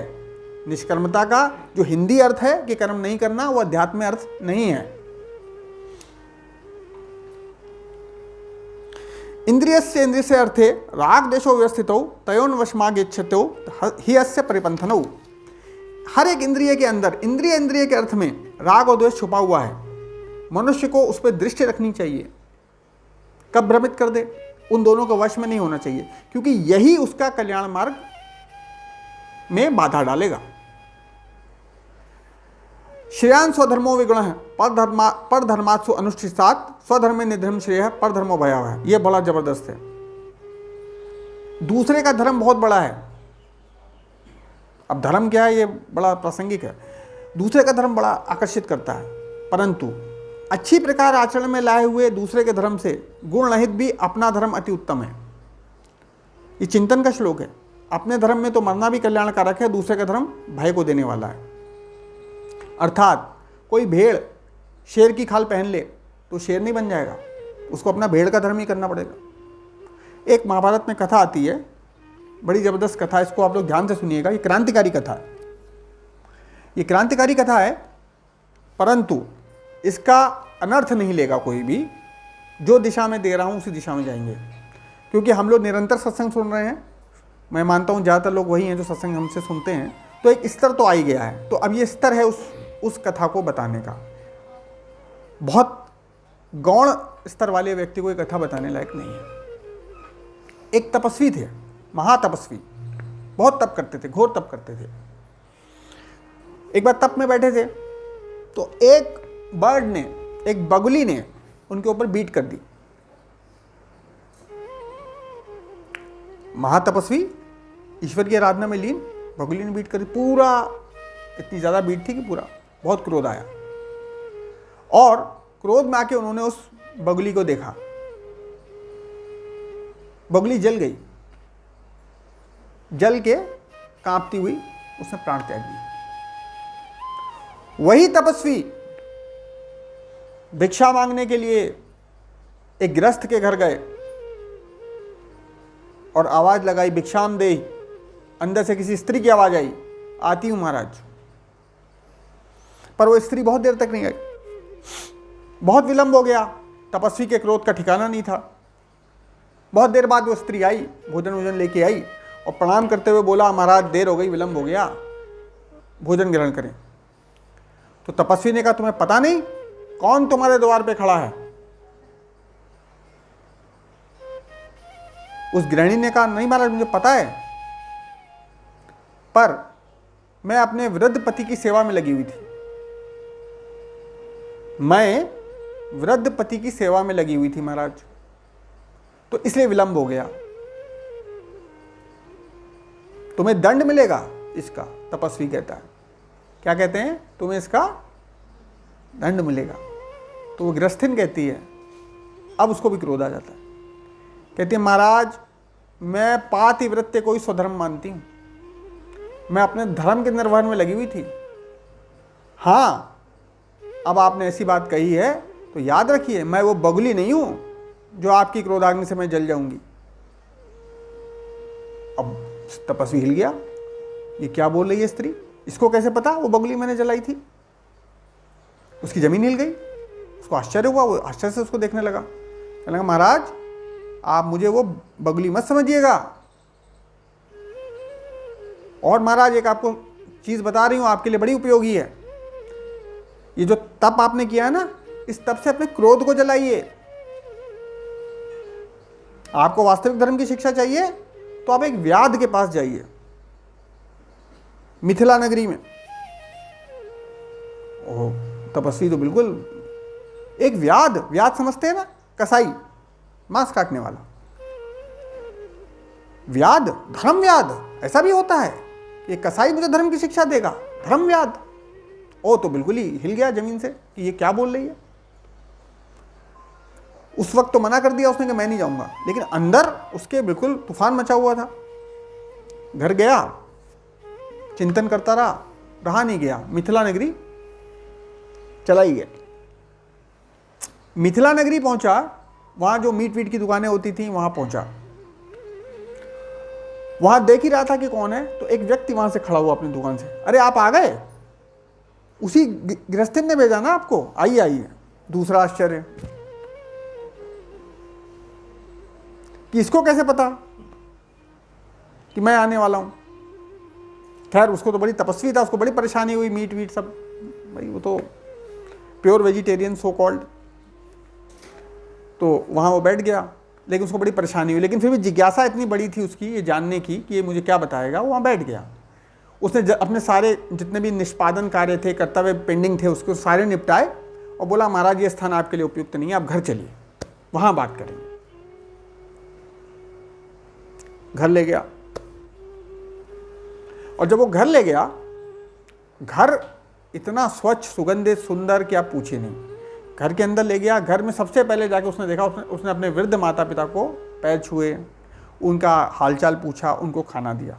निष्कर्मता का जो हिंदी अर्थ है कि कर्म नहीं करना, वो अध्यात्म अर्थ नहीं है। इंद्रियस्य इंद्रियस्य अर्थे राग देशो व्यवस्थितौ तयोन वशमागच्छतो हि अस्य परिपंथनौ। हर एक इंद्रिय के अंदर, इंद्रिय के अर्थ में राग और द्वेष छुपा हुआ है। मनुष्य को उस पर दृष्टि रखनी चाहिए, कब भ्रमित कर दे, उन दोनों का वश में नहीं होना चाहिए, क्योंकि यही उसका कल्याण मार्ग में बाधा डालेगा। श्रेयान स्वधर्मो विगुण है पर धर्मात्सु अनुष्ठितात् स्वधर्मे निधर्म श्रेय पर धर्मो भयावह। यह बड़ा जबरदस्त है। दूसरे का धर्म बहुत बड़ा है। अब धर्म क्या है, ये बड़ा प्रासंगिक है। दूसरे का धर्म बड़ा आकर्षित करता है, परंतु अच्छी प्रकार आचरण में लाए हुए दूसरे के धर्म से गुण रहित भी अपना धर्म अति उत्तम है। ये चिंतन का श्लोक है। अपने धर्म में तो मरना भी कल्याणकारक है, दूसरे का धर्म भय को देने वाला है। अर्थात कोई भेड़ शेर की खाल पहन ले तो शेर नहीं बन जाएगा, उसको अपना भेड़ का धर्म ही करना पड़ेगा। एक महाभारत में कथा आती है, बड़ी जबरदस्त कथा, इसको आप लोग ध्यान से सुनिएगा। ये क्रांतिकारी कथा है, ये क्रांतिकारी कथा है, परंतु इसका अनर्थ नहीं लेगा कोई भी। जो दिशा में दे रहा हूँ उसी दिशा में जाएंगे, क्योंकि हम लोग निरंतर सत्संग सुन रहे हैं। मैं मानता हूँ ज़्यादातर लोग वही हैं जो सत्संग हमसे सुनते हैं, तो एक स्तर तो आ ही गया है। तो अब ये स्तर है उस कथा को बताने का। बहुत गौण स्तर वाले व्यक्ति को ये कथा बताने लायक नहीं है। एक तपस्वी थे, महातपस्वी, बहुत तप करते थे, घोर तप करते थे। एक बार तप में बैठे थे तो एक बर्ड ने, एक बगुली ने उनके ऊपर बीट कर दी। महातपस्वी ईश्वर की आराधना में लीन, बगुली ने बीट कर दी। पूरा इतनी ज़्यादा बीट थी कि पूरा बहुत क्रोध आया, और क्रोध में आके उन्होंने उस बगुली को देखा। बगुली जल गई, जल के कांपती हुई उसने प्राण त्याग दिया। वही तपस्वी भिक्षा मांगने के लिए एक गृहस्थ के घर गए और आवाज लगाई, भिक्षाम दे। अंदर से किसी स्त्री की आवाज आई, आती हूं महाराज। पर वो स्त्री बहुत देर तक नहीं आई, बहुत विलंब हो गया। तपस्वी के क्रोध का ठिकाना नहीं था। बहुत देर बाद वो स्त्री आई, भोजन लेके आई और प्रणाम करते हुए बोला, महाराज देर हो गई, विलंब हो गया, भोजन ग्रहण करें। तो तपस्वी ने कहा, तुम्हें पता नहीं कौन तुम्हारे द्वार पे खड़ा है? उस गृहिणी ने कहा, नहीं महाराज मुझे पता है, पर मैं अपने वृद्ध पति की सेवा में लगी हुई थी। मैं वृद्ध पति की सेवा में लगी हुई थी महाराज, तो इसलिए विलंब हो गया। तुम्हें दंड मिलेगा इसका, तपस्वी कहता है। क्या कहते हैं? तुम्हें इसका दंड मिलेगा। तो वो गृहस्थिन कहती है, अब उसको भी क्रोध आ जाता है। कहती है, महाराज मैं पातिव्रत्य को ही स्वधर्म मानती हूं, मैं अपने धर्म के निर्वहन में लगी हुई थी। हाँ, अब आपने ऐसी बात कही है तो याद रखिए, मैं वो बगुली नहीं हूं जो आपकी क्रोधाग्नि से मैं जल जाऊंगी। अब तपस्वी हिल गया, ये क्या बोल रही है स्त्री, इसको कैसे पता वो बगुली मैंने जलाई थी? उसकी जमीन हिल गई, उसको आश्चर्य हुआ, वो आश्चर्य से उसको देखने लगा। कहने लगा, महाराज आप मुझे वो बगुली मत समझिएगा, और महाराज एक आपको चीज बता रही हूं, आपके लिए बड़ी उपयोगी है। ये जो तप आपने किया है ना, इस तप से अपने क्रोध को जलाइए। आपको वास्तविक धर्म की शिक्षा चाहिए तो आप एक व्याध के पास जाइए, मिथिला नगरी में। तपस्वी तो बिल्कुल एक व्याध, व्याध समझते हैं ना, कसाई, मांस काटने वाला। व्याध, धर्म व्याध, ऐसा भी होता है कि एक कसाई मुझे धर्म की शिक्षा देगा, धर्म व्याध। ओ तो बिल्कुल ही हिल गया जमीन से कि ये क्या बोल रही है। उस वक्त तो मना कर दिया उसने कि मैं नहीं जाऊंगा, लेकिन अंदर उसके बिल्कुल तूफान मचा हुआ था। घर गया, चिंतन करता रहा नहीं गया, मिथिला नगरी चला ही गया। मिथिला नगरी पहुंचा, वहां जो मीट वीट की दुकानें होती थी वहां पहुंचा। वहां देख ही रहा था कि कौन है, तो एक व्यक्ति वहां से खड़ा हुआ अपनी दुकान से, अरे आप आ गए, उसी गृहस्थी ने भेजा ना आपको, आइए आइए। दूसरा आश्चर्य कि इसको कैसे पता कि मैं आने वाला हूं। खैर उसको तो बड़ी तपस्वी था, उसको बड़ी परेशानी हुई, मीट वीट सब, भाई वो तो प्योर वेजिटेरियन सो कॉल्ड। तो वहाँ वो बैठ गया, लेकिन उसको बड़ी परेशानी हुई, लेकिन फिर भी जिज्ञासा इतनी बड़ी थी उसकी ये जानने की कि ये मुझे क्या बताएगा। वो वहाँ बैठ गया। उसने अपने सारे जितने भी निष्पादन कार्य थे, कर्तव्य पेंडिंग थे, उसको सारे निपटाए और बोला महाराज ये स्थान आपके लिए उपयुक्त नहीं है, आप घर चलिए, वहाँ बात करेंगे। घर ले गया, और जब वो घर ले गया, घर इतना स्वच्छ, सुगंधित, सुंदर कि आप पूछिए नहीं। घर के अंदर ले गया, घर में सबसे पहले जाके उसने देखा, उसने अपने वृद्ध माता पिता को पैर छुए, उनका हालचाल पूछा, उनको खाना दिया।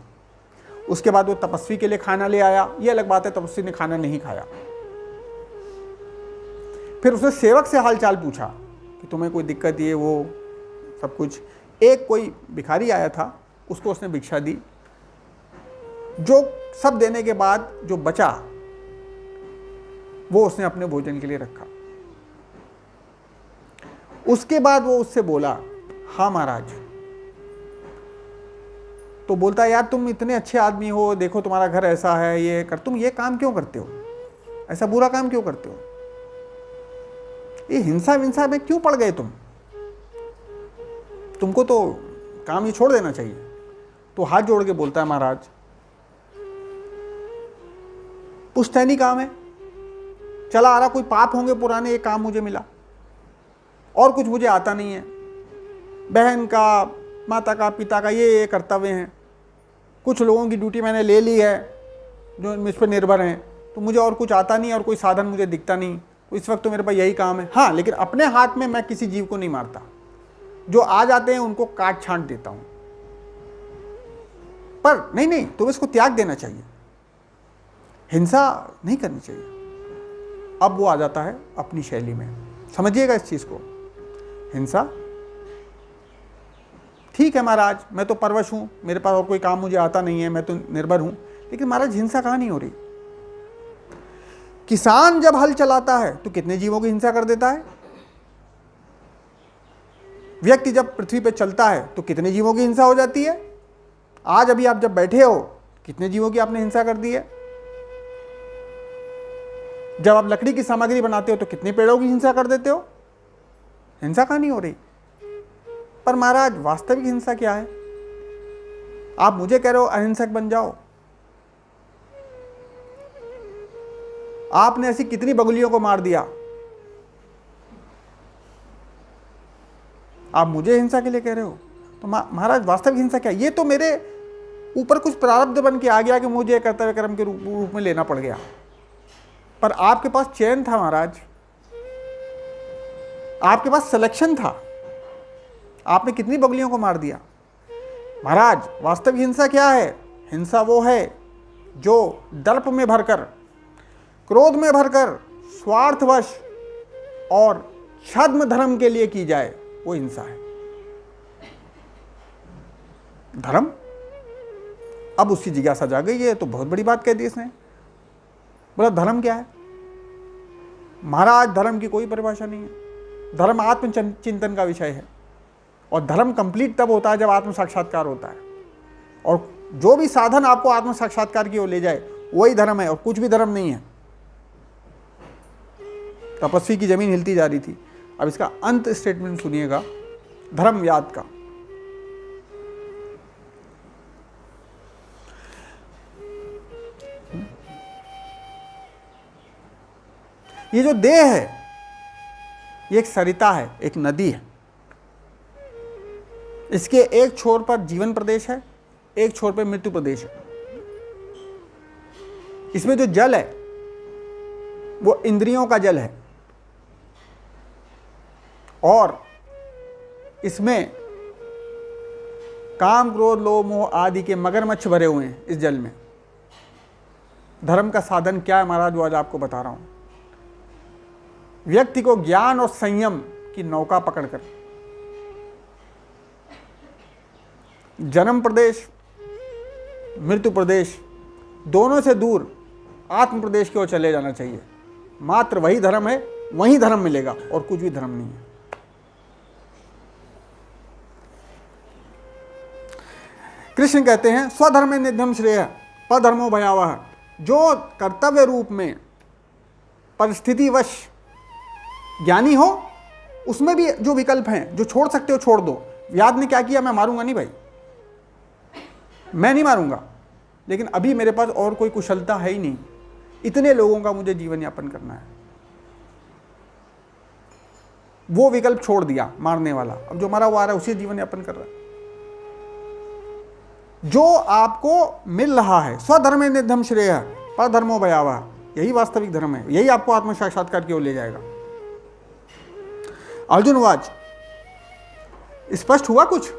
उसके बाद वो तपस्वी के लिए खाना ले आया। ये अलग बात है तपस्वी ने खाना नहीं खाया। फिर उसने सेवक से हालचाल पूछा कि तुम्हें कोई दिक्कत, ये वो सब कुछ। एक कोई भिखारी आया था, उसको उसने भिक्षा दी। जो सब देने के बाद जो बचा वो उसने अपने भोजन के लिए रखा। उसके बाद वो उससे बोला, हाँ महाराज। तो बोलता है यार तुम इतने अच्छे आदमी हो, देखो तुम्हारा घर ऐसा है, ये कर, तुम ये काम क्यों करते हो, ऐसा बुरा काम क्यों करते हो, ये हिंसा विंसा में क्यों पड़ गए तुमको तो काम ये छोड़ देना चाहिए। तो हाथ जोड़ के बोलता है, महाराज पुश्तैनी काम है, चला आ रहा, कोई पाप होंगे पुराने, ये काम मुझे मिला, और कुछ मुझे आता नहीं है। बहन का, माता का, पिता का ये कर्तव्य हैं, कुछ लोगों की ड्यूटी मैंने ले ली है जो मुझ पर निर्भर हैं, तो मुझे और कुछ आता नहीं और कोई साधन मुझे दिखता नहीं, तो इस वक्त तो मेरे पास यही काम है। हाँ, लेकिन अपने हाथ में मैं किसी जीव को नहीं मारता, जो आ जाते हैं उनको काट छांट देता हूं। पर नहीं, तो इसको त्याग देना चाहिए, हिंसा नहीं करनी चाहिए। अब वो आ जाता है अपनी शैली में, समझिएगा इस चीज को। हिंसा ठीक है महाराज, मैं तो परवश हूं, मेरे पास और कोई काम मुझे आता नहीं है, मैं तो निर्भर हूं, लेकिन महाराज हिंसा कहां नहीं हो रही। किसान जब हल चलाता है तो कितने जीवों की हिंसा कर देता है। व्यक्ति जब पृथ्वी पर चलता है तो कितने जीवों की हिंसा हो जाती है। आज अभी आप जब बैठे हो, कितने जीवों की आपने हिंसा कर दी है। जब आप लकड़ी की सामग्री बनाते हो तो कितने पेड़ों की हिंसा कर देते हो। हिंसा कहां नहीं हो रही। पर महाराज वास्तविक हिंसा क्या है। आप मुझे कह रहे हो अहिंसक बन जाओ, आपने ऐसी कितनी बगुलियों को मार दिया, आप मुझे हिंसा के लिए कह रहे हो। तो महाराज वास्तविक हिंसा क्या है। ये तो मेरे ऊपर कुछ प्रारब्ध बन के आ गया कि मुझे कर्तव्य कर्म के रूप में लेना पड़ गया। पर आपके पास चयन था महाराज, आपके पास सिलेक्शन था, आपने कितनी बगलियों को मार दिया। महाराज वास्तविक हिंसा क्या है। हिंसा वो है जो दर्प में भरकर, क्रोध में भरकर, स्वार्थवश और छद्म धर्म के लिए की जाए, वो हिंसा है। धर्म, अब उसकी जिज्ञासा जाग गई है, तो बहुत बड़ी बात कह दी इसने। बोला धर्म क्या है। महाराज धर्म की कोई परिभाषा नहीं है। धर्म आत्मचिंतन का विषय है, और धर्म कंप्लीट तब होता है जब आत्म साक्षात्कार होता है। और जो भी साधन आपको आत्म साक्षात्कार की ओर ले जाए वही धर्म है, और कुछ भी धर्म नहीं है। तपस्वी की जमीन हिलती जा रही थी। अब इसका अंत स्टेटमेंट सुनिएगा धर्म याद का। ये जो देह है ये एक सरिता है, एक नदी है। इसके एक छोर पर जीवन प्रदेश है, एक छोर पर मृत्यु प्रदेश है। इसमें जो जल है वो इंद्रियों का जल है और इसमें काम, क्रोध, लोभ, मोह आदि के मगरमच्छ भरे हुए हैं इस जल में। धर्म का साधन क्या है महाराज, वो आज आपको बता रहा हूं। व्यक्ति को ज्ञान और संयम की नौका पकड़कर जन्म प्रदेश, मृत्यु प्रदेश दोनों से दूर आत्म प्रदेश की ओर चले जाना चाहिए। मात्र वही धर्म है, वही धर्म मिलेगा और कुछ भी धर्म नहीं है। कृष्ण कहते हैं स्वधर्म निधम श्रेय परधर्मो भयावह। जो कर्तव्य रूप में परिस्थितिवश ज्ञानी हो, उसमें भी जो विकल्प हैं, जो छोड़ सकते हो छोड़ दो। व्याध ने क्या किया, मैं मारूंगा नहीं भाई, मैं नहीं मारूंगा, लेकिन अभी मेरे पास और कोई कुशलता है ही नहीं, इतने लोगों का मुझे जीवन यापन करना है। वो विकल्प छोड़ दिया मारने वाला, अब जो मारा वो आ रहा है, उसी जीवन यापन कर रहा है। जो आपको मिल रहा है स्वधर्म निधम श्रेय परधर्मो भयावह, यही वास्तविक धर्म है, यही आपको आत्म साक्षात्कार की ओर ले जाएगा। अर्जुन वाच, स्पष्ट हुआ कुछ?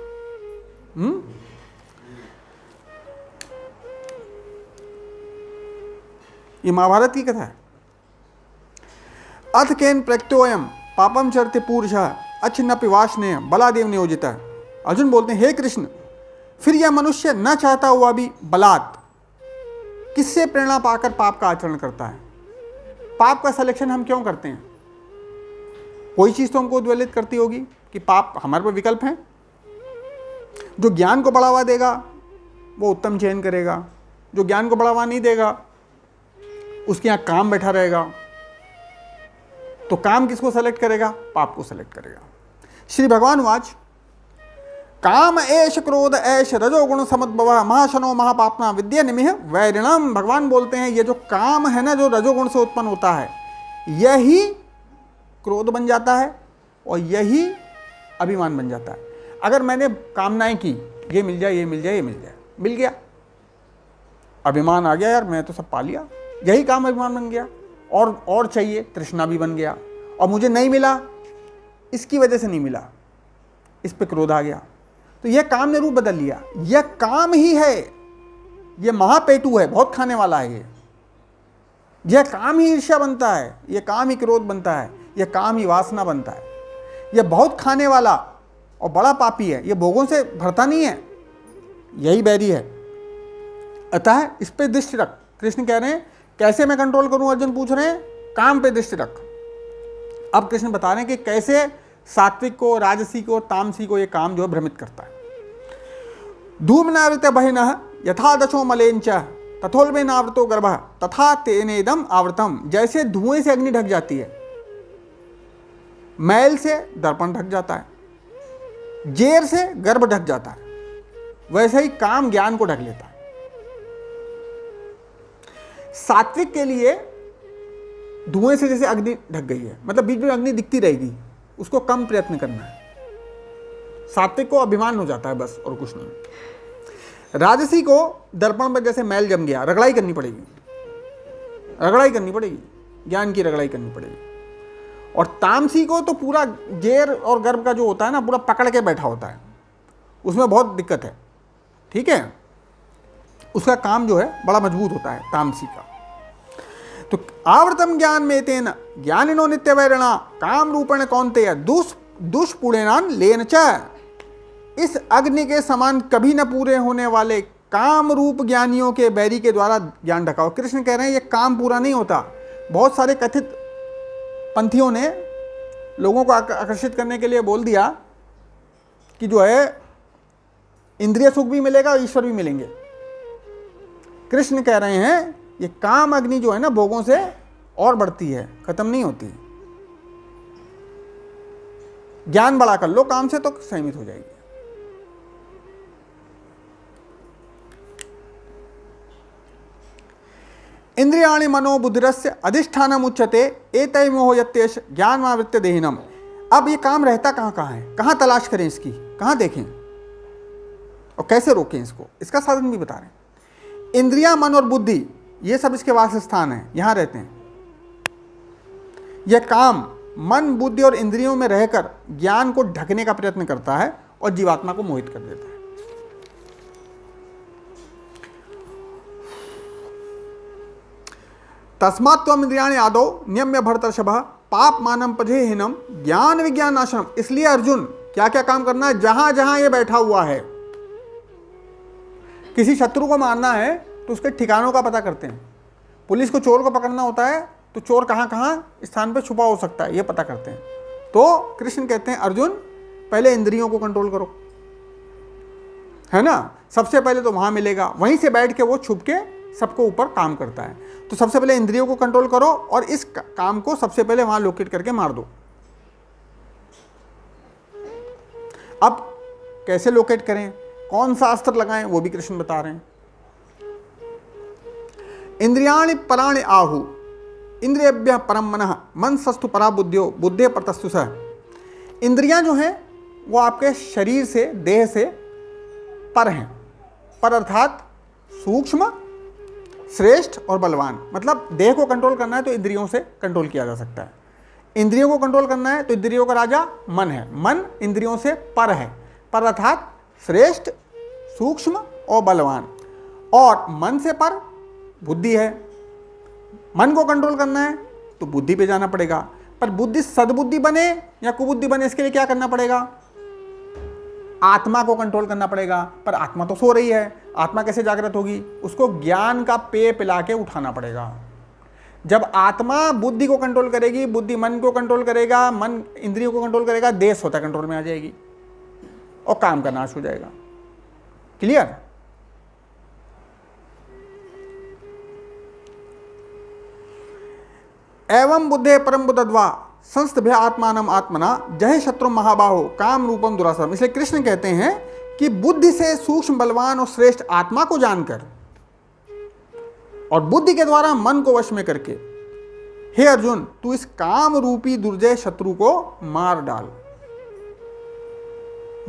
ये महाभारत की कथा है। अथ केन प्रत्ययोयम पापम चरते पूर्षः अच्छिन्नपि वासने बलादेव नियोजिता। अर्जुन बोलते हैं, हे कृष्ण, फिर यह मनुष्य न चाहता हुआ भी बलात् किससे प्रेरणा पाकर पाप का आचरण करता है? पाप का सिलेक्शन हम क्यों करते हैं? कोई चीज तो हमको उद्वेलित करती होगी कि पाप हमारे पर विकल्प हैं। जो ज्ञान को बढ़ावा देगा वो उत्तम चयन करेगा, जो ज्ञान को बढ़ावा नहीं देगा उसके यहाँ काम बैठा रहेगा। तो काम किसको सेलेक्ट करेगा? पाप को सेलेक्ट करेगा। श्री भगवान वाच, काम एष क्रोध एष रजोगुण समुद्भवः महाशनो महापापना विद्या निमिह वैरिणम। भगवान बोलते हैं ये जो काम है ना, जो रजोगुण से उत्पन्न होता है, यही क्रोध बन जाता है और यही अभिमान बन जाता है। अगर मैंने कामनाएं की, ये मिल जाए, ये मिल जाए, ये मिल जाए, मिल गया, अभिमान आ गया, यार मैं तो सब पा लिया, यही काम अभिमान बन गया। और चाहिए, तृष्णा भी बन गया। और मुझे नहीं मिला, इसकी वजह से नहीं मिला, इस पे क्रोध आ गया। तो यह काम ने रूप बदल लिया। यह काम ही है, यह महापेटू है, बहुत खाने वाला है। यह काम ही ईर्ष्या बनता है, यह काम ही क्रोध बनता है, यह काम ही वासना बनता है। यह बहुत खाने वाला और बड़ा पापी है, यह भोगों से भरता नहीं है, यही बैरी है। अतः इस पे दृष्टि रख। कृष्ण कह रहे हैं कैसे मैं कंट्रोल करूं? अर्जुन पूछ रहे हैं, काम पे दृष्टि रख। अब कृष्ण बता रहे हैं कि कैसे सात्विक को, राजसी को, तामसी को ये काम जो है भ्रमित करता है। धूम्नावृत बहिनः यथा दशो मलेंच तथोल्बेनावृतो गर्भः तथा तेनेदम आवृतम। जैसे धुएं से अग्नि ढक जाती है, मैल से दर्पण ढक जाता है, जेर से गर्भ ढक जाता है, वैसे ही काम ज्ञान को ढक लेता है। सात्विक के लिए धुएं से जैसे अग्नि ढक गई है, मतलब बीच में अग्नि दिखती रहेगी, उसको कम प्रयत्न करना है। सात्विक को अभिमान हो जाता है बस, और कुछ नहीं। राजसी को दर्पण पर जैसे मैल जम गया, रगड़ाई करनी पड़ेगी, रगड़ाई करनी पड़ेगी, ज्ञान की रगड़ाई करनी पड़ेगी। और तामसी को तो पूरा जेर और गर्भ का जो होता है ना, पूरा पकड़ के बैठा होता है, उसमें बहुत दिक्कत है, ठीक है। उसका काम जो है बड़ा मजबूत होता है तामसी का। तो आवृतम ज्ञान में तेन ज्ञानिनो नित्य वैरणा काम रूपेण कौन्तेय दुष्पुणेनान लेन च। इस अग्नि के समान कभी न पूरे होने वाले काम रूप ज्ञानियों के बैरी के द्वारा ज्ञान ढकाओ। कृष्ण कह रहे हैं ये काम पूरा नहीं होता। बहुत सारे कथित पंथियों ने लोगों को आकर्षित करने के लिए बोल दिया कि जो है इंद्रिय सुख भी मिलेगा और ईश्वर भी मिलेंगे। कृष्ण कह रहे हैं ये काम अग्नि जो है ना, भोगों से और बढ़ती है, खत्म नहीं होती। ज्ञान बड़ा कर लो, काम से तो सीमित हो जाएगी। इंद्रियाणि मनो बुद्धिरस्य अधिष्ठानम उच्यते एतै मोह यत्येष ज्ञानमावृत्य देहिनम। अब ये काम रहता कहाँ कहाँ है, कहाँ तलाश करें इसकी, कहाँ देखें और कैसे रोकें इसको, इसका साधन भी बता रहे हैं। इंद्रिया, मन और बुद्धि ये सब इसके वासस्थान है, यहाँ रहते हैं। यह काम मन, बुद्धि और इंद्रियों में रहकर ज्ञान को ढकने का प्रयत्न करता है और जीवात्मा को मोहित कर देता है। तस्मात् त्वम् इंद्रियाणि आदौ नियम्य भरतर्षभः पाप मानम पजेहिनम ज्ञान विज्ञान नाशनम। इसलिए अर्जुन क्या क्या काम करना है, जहां जहां ये बैठा हुआ है, किसी शत्रु को मारना है तो उसके ठिकानों का पता करते हैं। पुलिस को चोर को पकड़ना होता है तो चोर कहां कहां स्थान पर छुपा हो सकता है ये पता करते हैं। तो कृष्ण कहते हैं अर्जुन पहले इंद्रियों को कंट्रोल करो, है ना, सबसे पहले तो वहां मिलेगा, वहीं से बैठ के वो छुप के सबको ऊपर काम करता है। तो सबसे पहले इंद्रियों को कंट्रोल करो और इस काम को सबसे पहले वहां लोकेट करके मार दो। अब कैसे लोकेट करें, कौन सा अस्त्र लगाएं, वो भी कृष्ण बता रहे हैं। इंद्रियाणि पराणि आहु इंद्रियभ्यः परम मनः मन सस्तु परा बुद्धियो बुद्धे परतस्तु सः। इंद्रियां जो हैं वो आपके शरीर से, देह से पर हैं। पर अर्थात सूक्ष्म, श्रेष्ठ और बलवान। मतलब देह को कंट्रोल करना है तो इंद्रियों से कंट्रोल किया जा सकता है। इंद्रियों को कंट्रोल करना है तो इंद्रियों का राजा मन है। मन इंद्रियों से पर है। पर अर्थात श्रेष्ठ, सूक्ष्म और बलवान। और मन से पर बुद्धि है। मन को कंट्रोल करना है तो बुद्धि पे जाना पड़ेगा। पर बुद्धि सद्बुद्धि बने या कुबुद्धि बने, इसके लिए क्या करना पड़ेगा, आत्मा को कंट्रोल करना पड़ेगा। पर आत्मा तो सो रही है, आत्मा कैसे जागृत होगी, उसको ज्ञान का पेय पिला के उठाना पड़ेगा। जब आत्मा बुद्धि को कंट्रोल करेगी, बुद्धि मन को कंट्रोल करेगा, मन इंद्रियों को कंट्रोल करेगा, देह स्वतः कंट्रोल में आ जाएगी और काम का नाश हो जाएगा। क्लियर? एवं बुद्धे परम बुद्धद्वा संस्तभ्य आत्मानम आत्मना जय शत्रु महाबाहो काम रूपम दुरासरम। इसलिए कृष्ण कहते हैं कि बुद्धि से सूक्ष्म, बलवान और श्रेष्ठ आत्मा को जानकर और बुद्धि के द्वारा मन को वश में करके, हे अर्जुन तू इस काम रूपी दुर्जय शत्रु को मार डाल।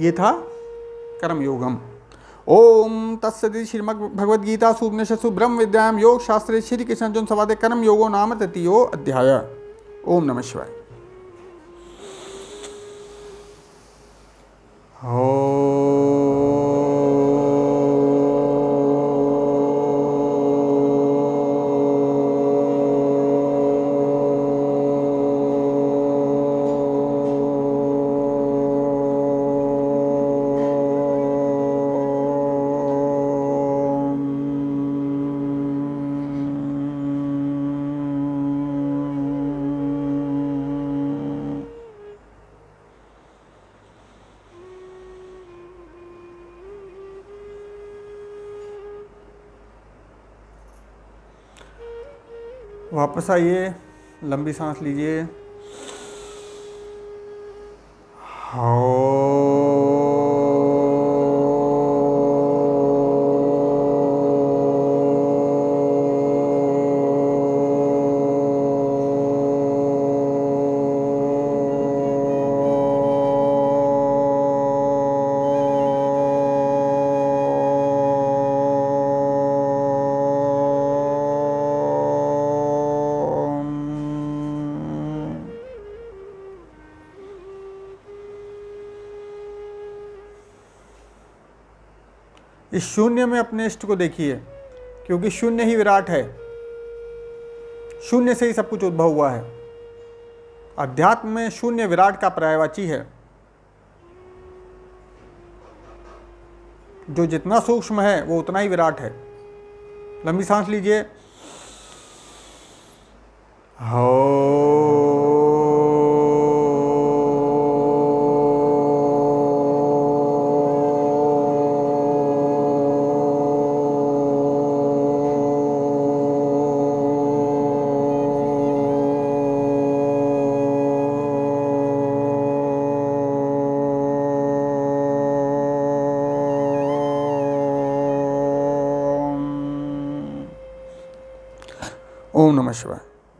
ये था कर्म योगम। ओम तत्सदिति श्रीमद् भगवद गीता उपनिषत्सु ब्रह्म विद्यायां योग शास्त्रे श्री कृष्ण अर्जुन संवादे कर्म योगो नाम तृतीयो अध्याय। ओम नमः शिवाय। वापस आइए, लंबी सांस लीजिए। इस शून्य में अपने इष्ट को देखिए, क्योंकि शून्य ही विराट है। शून्य से ही सब कुछ उद्भव हुआ है। अध्यात्म में शून्य विराट का पर्यायवाची है। जो जितना सूक्ष्म है वो उतना ही विराट है। लंबी सांस लीजिए। ओम नमः शिवाय।